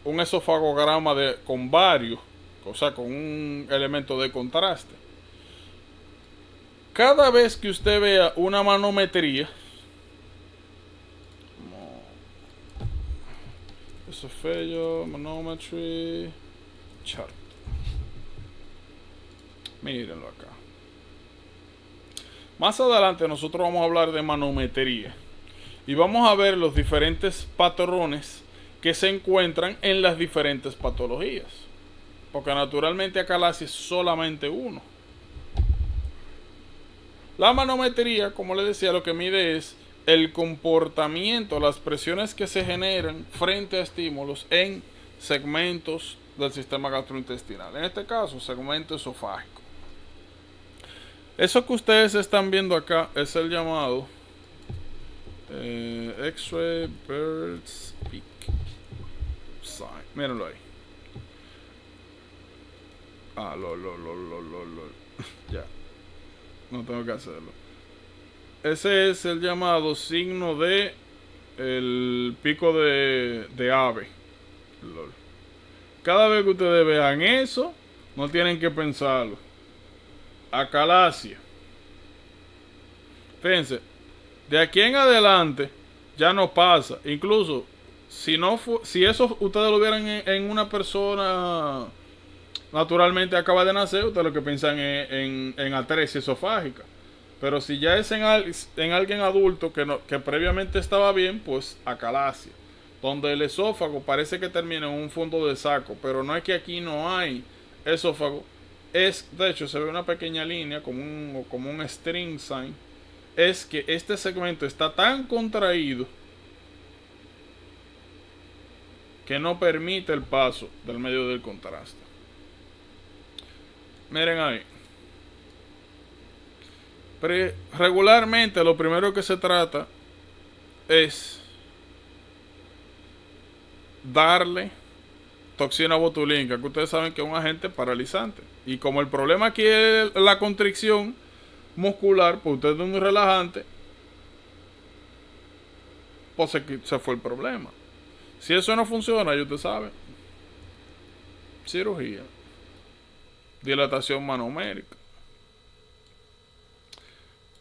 un esofagograma con varios, o sea, con un elemento de contraste. Cada vez que usted vea una manometría, esophageal manometry chart, mírenlo acá. Más adelante nosotros vamos a hablar de manometría y vamos a ver los diferentes patrones que se encuentran en las diferentes patologías, porque naturalmente acalasia es solamente uno. La manometría, como les decía, lo que mide es el comportamiento, las presiones que se generan frente a estímulos en segmentos del sistema gastrointestinal, en este caso segmento esofágico. Eso que ustedes están viendo acá es el llamado X-ray Bird's Peak sign. Mírenlo ahí. Ya. No tengo que hacerlo. Ese es el llamado signo de el pico de ave. Lol. Cada vez que ustedes vean eso, no tienen que pensarlo. Acalasia. Fíjense, de aquí en adelante ya no pasa. Incluso si eso ustedes lo vieran en una persona naturalmente acaba de nacer, ustedes lo que piensan es en atresia esofágica. Pero si ya es en alguien adulto que previamente estaba bien, pues acalasia. Donde el esófago parece que termina en un fondo de saco, pero no es que aquí no hay esófago. De hecho, se ve una pequeña línea como un string sign. Es que este segmento está tan contraído que no permite el paso del medio del contraste. Miren ahí. Regularmente lo primero que se trata es darle toxina botulínica, que ustedes saben que es un agente paralizante. Y como el problema aquí es la constricción muscular, pues usted es un relajante, pues se fue el problema. Si eso no funciona, ya usted sabe, cirugía, dilatación manomérica.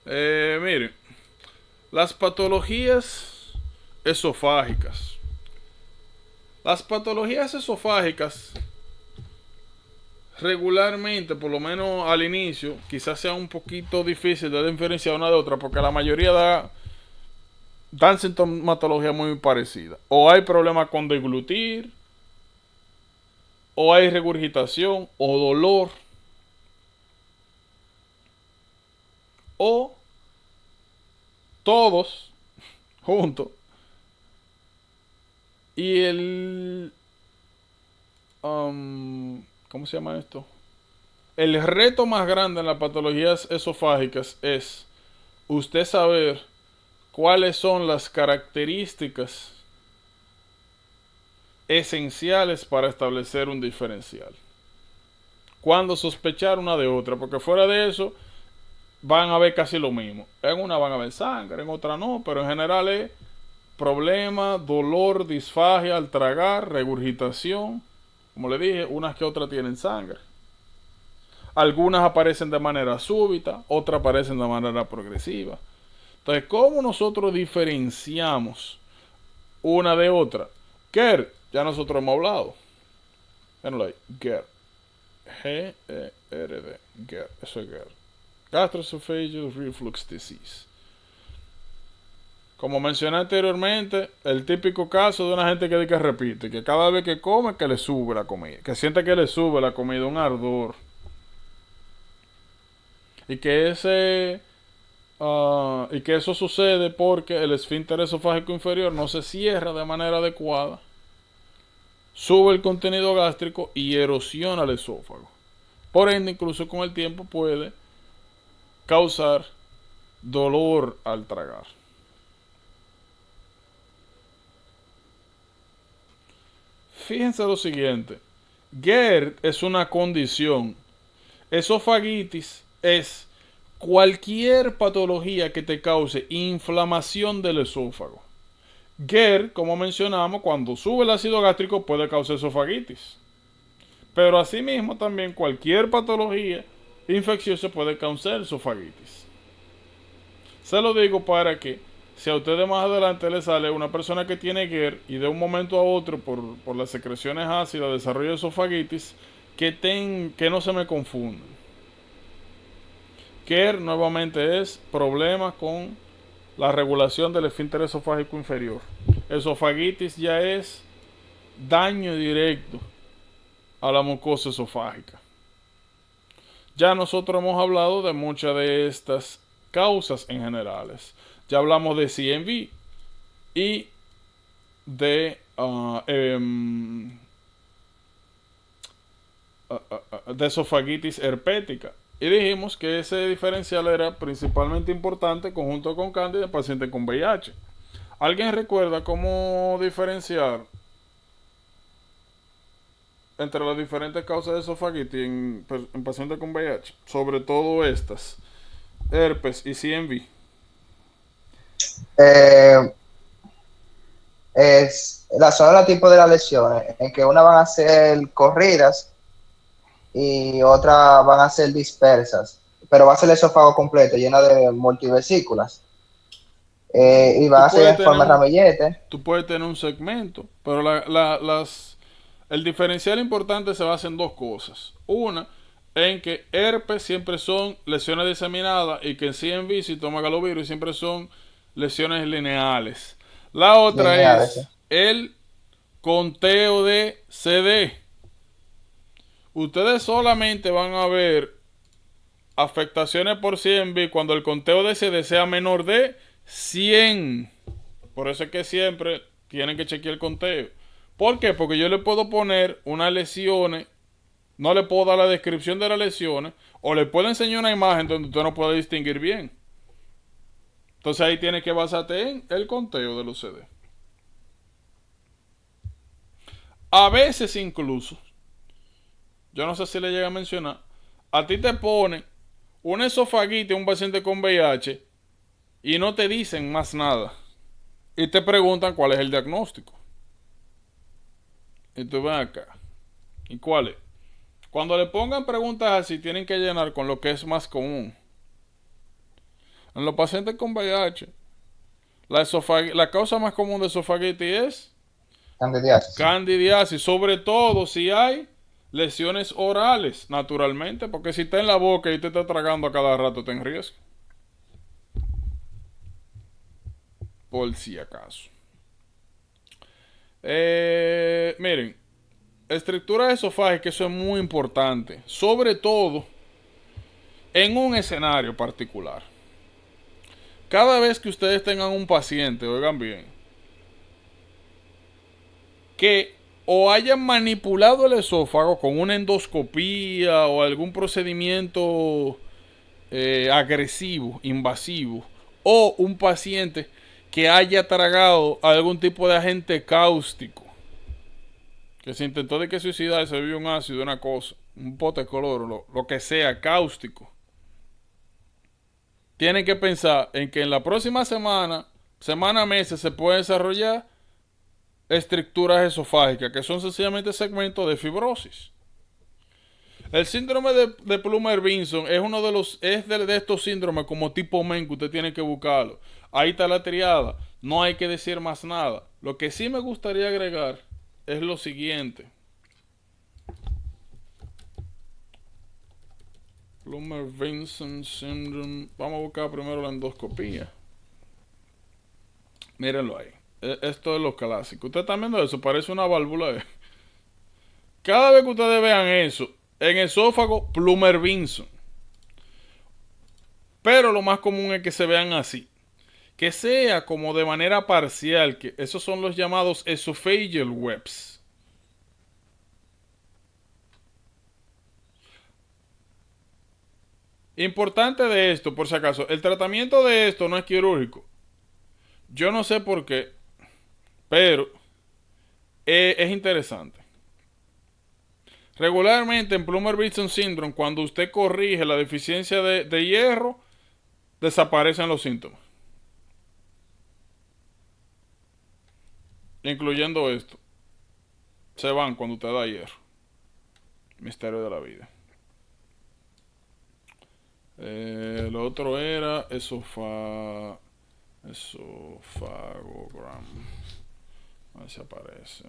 Miren, las patologías esofágicas. Las patologías esofágicas regularmente, por lo menos al inicio, quizás sea un poquito difícil de diferenciar una de otra, porque la mayoría dan sintomatología muy parecida. O hay problemas con deglutir, o hay regurgitación, o dolor, o todos juntos. Y ¿cómo se llama esto? El reto más grande en las patologías esofágicas es usted saber cuáles son las características esenciales para establecer un diferencial. Cuándo sospechar una de otra, porque fuera de eso van a ver casi lo mismo. En una van a ver sangre, en otra no, pero en general es problema, dolor, disfagia al tragar, regurgitación. Como le dije, unas que otras tienen sangre. Algunas aparecen de manera súbita, otras aparecen de manera progresiva. Entonces, ¿cómo nosotros diferenciamos una de otra? GERD, ya nosotros hemos hablado. Véanlo ahí, GERD. G-E-R-D, GERD, eso es GERD. Gastroesophageal Reflux Disease. Como mencioné anteriormente, el típico caso de una gente que repite, que cada vez que come, que le sube la comida, que siente que le sube la comida, un ardor. Y que eso sucede porque el esfínter esofágico inferior no se cierra de manera adecuada, sube el contenido gástrico y erosiona el esófago. Por ende, incluso con el tiempo puede causar dolor al tragar. Fíjense lo siguiente. GERD es una condición. Esofagitis es cualquier patología que te cause inflamación del esófago. GERD, como mencionamos, cuando sube el ácido gástrico puede causar esofagitis. Pero asimismo también cualquier patología infecciosa puede causar esofagitis. Se lo digo para que si a ustedes más adelante le sale una persona que tiene GERD y de un momento a otro por las secreciones ácidas desarrolla esofagitis, que no se me confundan. GERD nuevamente es problemas con la regulación del esfínter esofágico inferior. Esofagitis ya es daño directo a la mucosa esofágica. Ya nosotros hemos hablado de muchas de estas causas en generales. Ya hablamos de CMV y de esofagitis herpética. Y dijimos que ese diferencial era principalmente importante conjunto con cándida en pacientes con VIH. ¿Alguien recuerda cómo diferenciar entre las diferentes causas de esofagitis en pacientes con VIH? Sobre todo estas, herpes y CMV. Son los tipos de las lesiones, en que una van a ser corridas y otras van a ser dispersas, pero va a ser el esófago completo, lleno de multivesículas. Y van a ser en forma de ramillete. Tú puedes tener un segmento, pero el diferencial importante se basa en dos cosas. Una, en que herpes siempre son lesiones diseminadas y que en CMV, citomegalovirus, siempre son lesiones lineales. La otra es el conteo de CD. Ustedes solamente van a ver afectaciones por CMV cuando el conteo de CD sea menor de 100. Por eso es que siempre tienen que chequear el conteo. ¿Por qué? Porque yo le puedo poner unas lesiones, no le puedo dar la descripción de las lesiones, o le puedo enseñar una imagen donde usted no puede distinguir bien. Entonces ahí tiene que basarte en el conteo de los CD. A veces incluso, yo no sé si le llega a mencionar, a ti te ponen una esofagitis a un paciente con VIH y no te dicen más nada. Y te preguntan cuál es el diagnóstico. Y tú ven acá. ¿Y cuál es? Cuando le pongan preguntas así, tienen que llenar con lo que es más común. En los pacientes con VIH, la causa más común de esofagitis es candidiasis, sobre todo si hay lesiones orales, naturalmente, porque si está en la boca y te está tragando a cada rato, está en riesgo. Por si acaso. Miren, estructura esofágica, eso es muy importante, sobre todo en un escenario particular. Cada vez que ustedes tengan un paciente, oigan bien, que o hayan manipulado el esófago con una endoscopía o algún procedimiento agresivo, invasivo, o un paciente que haya tragado algún tipo de agente cáustico, que se intentó de que suicidar, se bebió un ácido, una cosa, un pote de color, lo que sea, cáustico. Tienen que pensar en que en la próxima semana, meses, se pueden desarrollar estructuras esofágicas, que son sencillamente segmentos de fibrosis. El síndrome de Plummer-Vinson es uno de estos síndromes como tipo MEN que usted tiene que buscarlo. Ahí está la triada. No hay que decir más nada. Lo que sí me gustaría agregar es lo siguiente. Plummer-Vinson syndrome. Vamos a buscar primero la endoscopía. Mírenlo ahí. Esto es lo clásico. Ustedes están viendo eso, parece una válvula. Cada vez que ustedes vean eso, en esófago, Plummer-Vinson. Pero lo más común es que se vean así. Que sea como de manera parcial, que esos son los llamados esophageal webs. Importante de esto, por si acaso, el tratamiento de esto no es quirúrgico. Yo no sé por qué, pero es interesante. Regularmente en Plummer-Vinson syndrome, cuando usted corrige la deficiencia de hierro, desaparecen los síntomas. incluyendo esto, se van cuando usted da hierro. Misterio de la vida. Lo otro era esofagogram. A ver si aparece.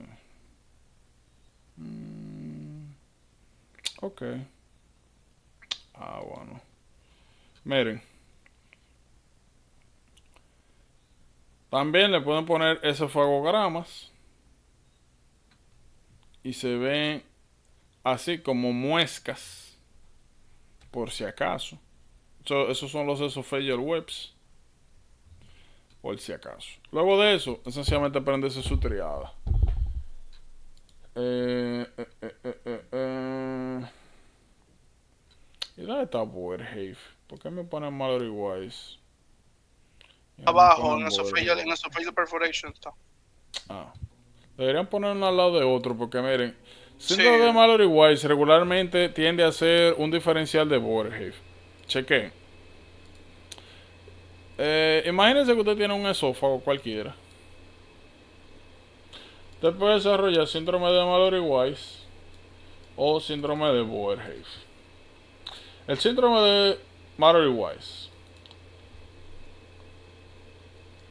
Ok. Bueno. Miren. También le pueden poner esofagogramas. Y se ven así como muescas. Por si acaso. Esos son los esophageal webs. Por si acaso. Luego de eso, esencialmente prenderse su triada. ¿Y dónde está Boerhaave? ¿Por qué me ponen Mallory Wise? Abajo, en esophageal perforation está. Deberían poner uno al lado de otro, porque miren, síndrome de Mallory Wise regularmente tiende a ser un diferencial de Boerhaave. Cheque. Imagínense que usted tiene un esófago cualquiera. Usted puede desarrollar síndrome de Mallory Wise o síndrome de Boerhaave. El síndrome de Mallory Wise.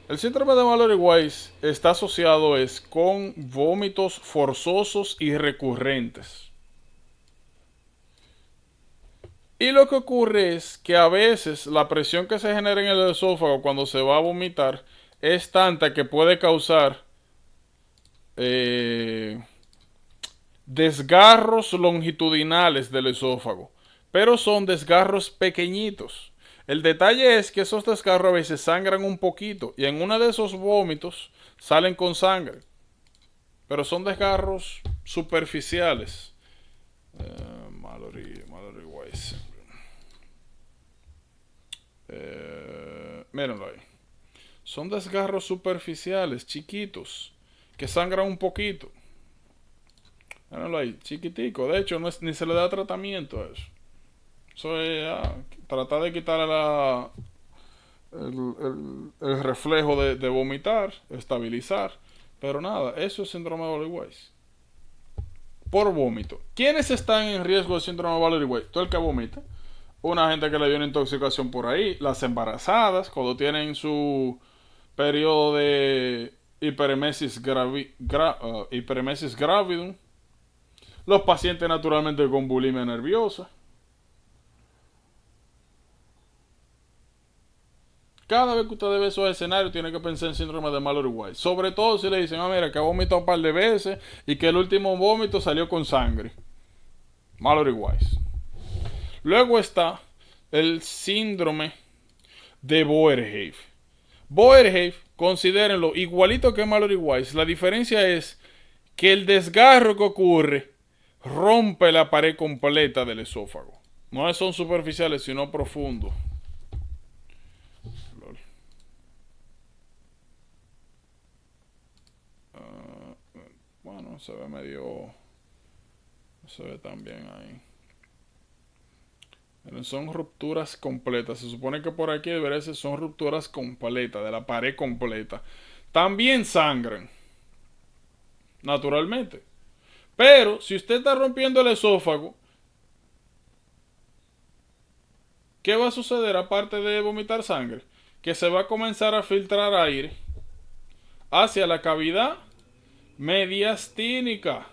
El síndrome de Mallory Wise está asociado con vómitos forzosos y recurrentes. Y lo que ocurre es que a veces la presión que se genera en el esófago cuando se va a vomitar es tanta que puede causar desgarros longitudinales del esófago. Pero son desgarros pequeñitos. El detalle es que esos desgarros a veces sangran un poquito. Y en uno de esos vómitos salen con sangre. Pero son desgarros superficiales. Mallory Wise. Mírenlo ahí. Son desgarros superficiales, chiquitos, que sangran un poquito. Mírenlo ahí, chiquitico. De hecho, ni se le da tratamiento a eso. Eso es tratar de quitarle el reflejo de vomitar, estabilizar. Pero nada, eso es síndrome de Mallory Wise. Por vómito. ¿Quiénes están en riesgo de síndrome de Mallory Wise? Todo el que vomita. Una gente que le dio una intoxicación por ahí. Las embarazadas, cuando tienen su periodo de hiperemesis gravidum. Los pacientes naturalmente con bulimia nerviosa. Cada vez que usted ve esos escenarios, tiene que pensar en síndrome de Mallory Wise. Sobre todo si le dicen, mira, que ha vomitado un par de veces y que el último vómito salió con sangre. Mallory Wise. Luego está el síndrome de Boerhaave. Boerhaave, considérenlo igualito que Mallory Wise. La diferencia es que el desgarro que ocurre rompe la pared completa del esófago. No son superficiales, sino profundos. Bueno, se ve medio... No se ve tan bien ahí. Pero son rupturas completas. Se supone que por aquí debería ser son rupturas completas, de la pared completa. También sangran. Naturalmente. Pero, si usted está rompiendo el esófago, ¿qué va a suceder aparte de vomitar sangre? Que se va a comenzar a filtrar aire hacia la cavidad mediastínica.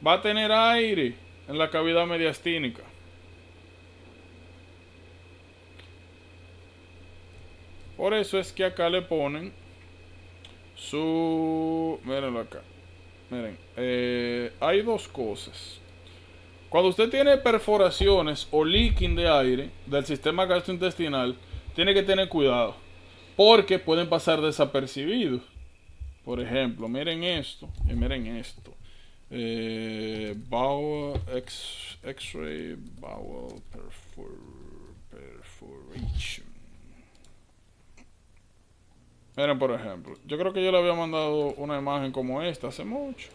Va a tener aire en la cavidad mediastínica. Por eso es que acá le ponen su... Mírenlo acá. Miren, hay dos cosas. Cuando usted tiene perforaciones o leaking de aire del sistema gastrointestinal, tiene que tener cuidado, porque pueden pasar desapercibidos. Por ejemplo, miren esto y miren esto. Bowel X-ray bowel perforation. Miren, por ejemplo, yo creo que yo le había mandado una imagen como esta hace mucho.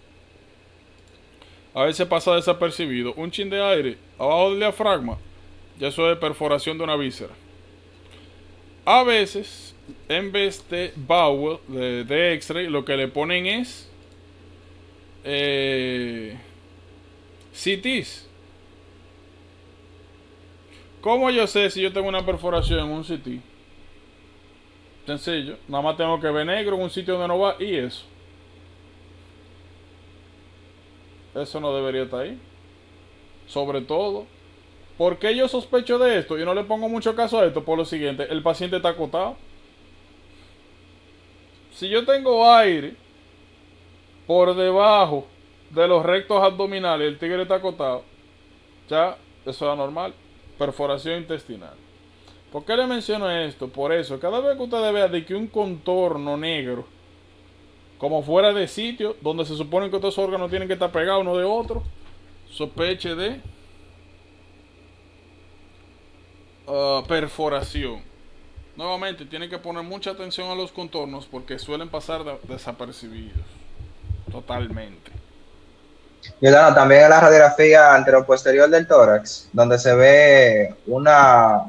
A veces pasa desapercibido. Un chin de aire abajo del diafragma, ya eso es perforación de una víscera. A veces en vez de Bowel, de X-ray, lo que le ponen es CTs. ¿Cómo yo sé si yo tengo una perforación en un CT? Sencillo, nada más tengo que ver negro en un sitio donde no va y eso. Eso no debería estar ahí. Sobre todo, ¿por qué yo sospecho de esto? Yo no le pongo mucho caso a esto por lo siguiente. El paciente está acotado. Si yo tengo aire por debajo de los rectos abdominales, el tigre está acotado, ya eso es anormal. Perforación intestinal. ¿Por qué le menciono esto? Por eso, cada vez que ustedes vean de que un contorno negro, como fuera de sitio, donde se supone que estos órganos tienen que estar pegados uno de otro, sospeche de perforación. Nuevamente, tienen que poner mucha atención a los contornos porque suelen pasar desapercibidos. Totalmente. Y bueno, también en la radiografía anteroposterior del tórax, donde se ve una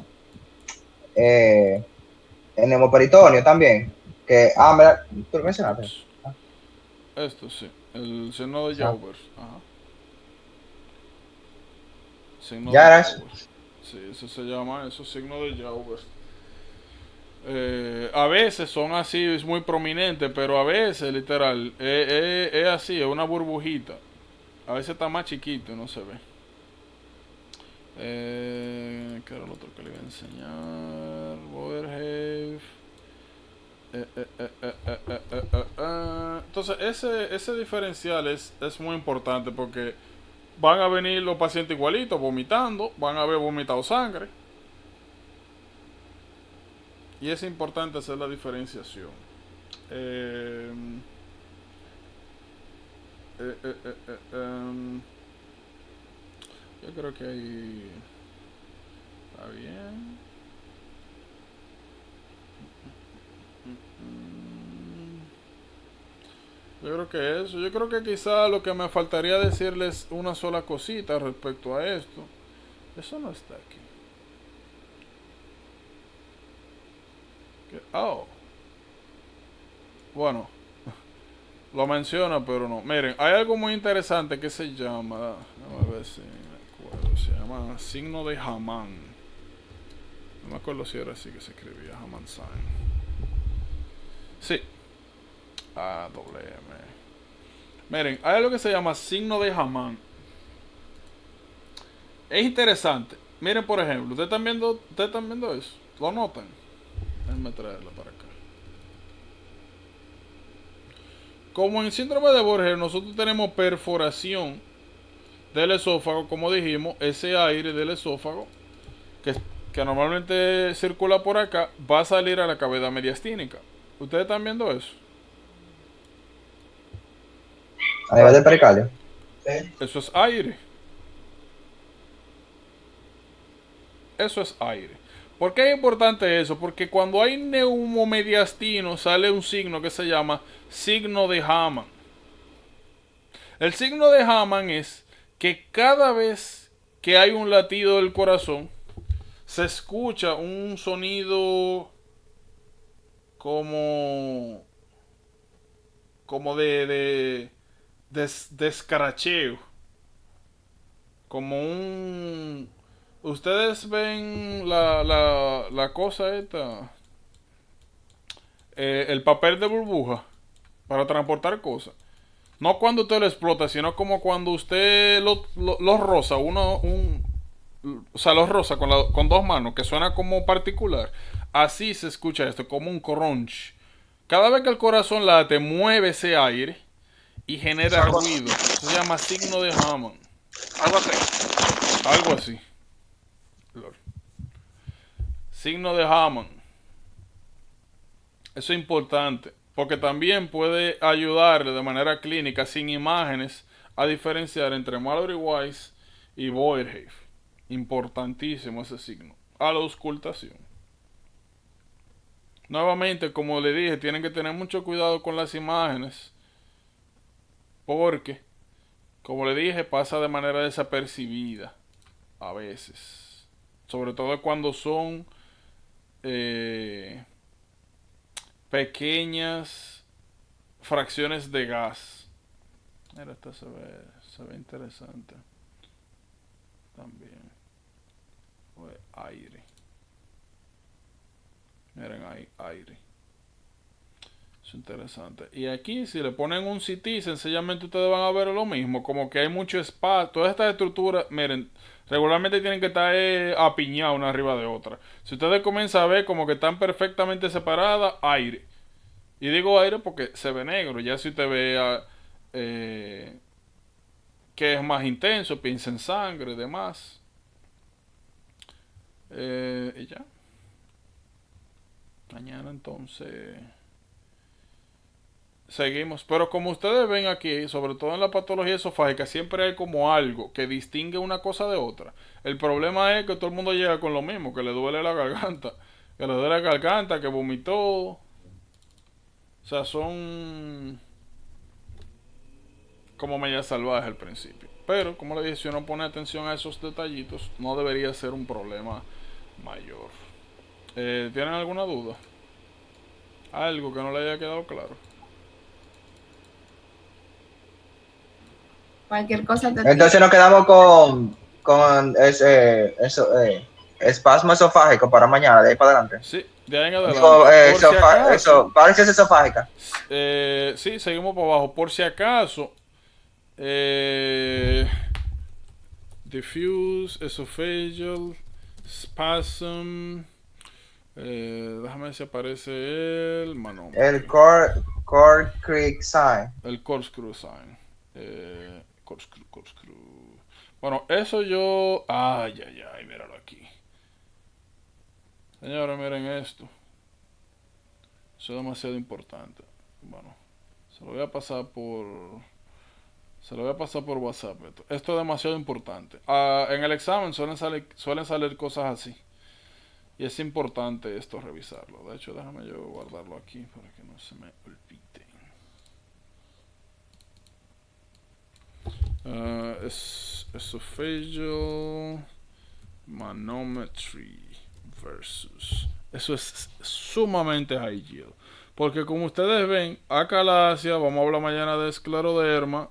en hemoperitoneo también, que, mira, tú lo mencionaste. Esto sí, el signo de Jaubers. Ajá. Signo Ya de era Jaubers. Sí, eso se llama, eso signo de Jaubers. A veces son así, es muy prominente, pero a veces, literal, es así, es una burbujita. A veces está más chiquito y no se ve. ¿Qué era lo otro que le iba a enseñar? Boerhaave. Entonces, ese diferencial es muy importante porque van a venir los pacientes igualitos, vomitando, van a haber vomitado sangre. Y es importante hacer la diferenciación. Yo creo que ahí está bien. Yo creo que eso. Yo creo que quizá lo que me faltaría decirles una sola cosita respecto a esto. Eso no está aquí. Oh. Bueno. Lo menciona, pero no. Miren, hay algo muy interesante que se llama... A ver si me acuerdo. Se llama signo de Hamann. No me acuerdo si era así que se escribía. Hamann sign. Sí. WM. Miren, hay algo que se llama signo de Hamann. Es interesante. Miren, por ejemplo, ¿ustedes están viendo eso? ¿Lo notan? Déjenme traerlo para acá. Como en síndrome de Borger nosotros tenemos perforación del esófago, como dijimos, ese aire del esófago que normalmente circula por acá va a salir a la cavidad mediastínica. ¿Ustedes están viendo eso? A nivel del pericardio. Eso es aire. Eso es aire. ¿Por qué es importante eso? Porque cuando hay neumomediastino sale un signo que se llama signo de Hamann. El signo de Hamann es que cada vez que hay un latido del corazón se escucha un sonido como de escaracheo, como un... Ustedes ven la cosa esta, el papel de burbuja para transportar cosas. No cuando usted lo explota, sino como cuando usted lo roza, o sea, lo roza con dos manos, que suena como particular. Así se escucha esto, como un crunch. Cada vez que el corazón late, mueve ese aire y genera ruido. Eso se llama signo de Hamann. Algo así. Signo de Hamann. Eso es importante, porque también puede ayudarle de manera clínica, sin imágenes, a diferenciar entre Mallory-Weiss y Boerhaave. Importantísimo ese signo. A la auscultación. Nuevamente, como le dije, tienen que tener mucho cuidado con las imágenes, porque, como le dije, pasa de manera desapercibida a veces. Sobre todo cuando son pequeñas fracciones de gas. Mira, esto se ve interesante. También. Aire. Miren ahí, aire. Es interesante. Y aquí, si le ponen un CT, sencillamente ustedes van a ver lo mismo. Como que hay mucho espacio. Todas estas estructuras, miren, regularmente tienen que estar apiñadas una arriba de otra. Si ustedes comienzan a ver como que están perfectamente separadas, aire. Y digo aire porque se ve negro. Ya si usted vea que es más intenso, piensa en sangre y demás. Y ya. Mañana entonces seguimos. Pero como ustedes ven aquí, sobre todo en la patología esofágica, siempre hay como algo que distingue una cosa de otra. El problema es que todo el mundo llega con lo mismo, que le duele la garganta. Que le duele la garganta, que vomitó. O sea, son como medias salvajes al principio. Pero, como le dije, si uno pone atención a esos detallitos, no debería ser un problema mayor. ¿Tienen alguna duda? Algo que no le haya quedado claro. Cualquier cosa te Entonces nos quedamos con espasmo esofágico para mañana, de ahí para adelante. Sí, de ahí en adelante. Digo, Por si acaso, parálisis esofágica. sí, seguimos por abajo. Por si acaso, diffuse, esophageal, spasm. Déjame ver si aparece el manómetro. El corkscrew sign. El corkscrew sign. Corkscrew. Bueno, eso yo... Ay, míralo aquí. Señores, miren esto. Eso es demasiado importante. Bueno, se lo voy a pasar por WhatsApp. Esto es demasiado importante. En el examen suelen salir cosas así. Y es importante esto revisarlo. De hecho, déjame yo guardarlo aquí para que no se me olvide. Esophageal manometry versus. Eso es sumamente high yield. Porque como ustedes ven, acalasia, vamos a hablar mañana de escleroderma,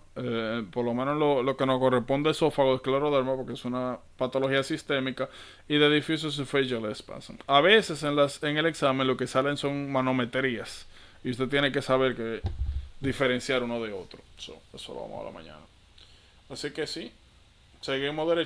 por lo menos lo que nos corresponde a esófago de escleroderma, porque es una patología sistémica, y de diffuse esophageal spasm. A veces en el examen lo que salen son manometrías, y usted tiene que saber que diferenciar uno de otro. Eso lo vamos a hablar mañana. Así que sí, seguimos derecho.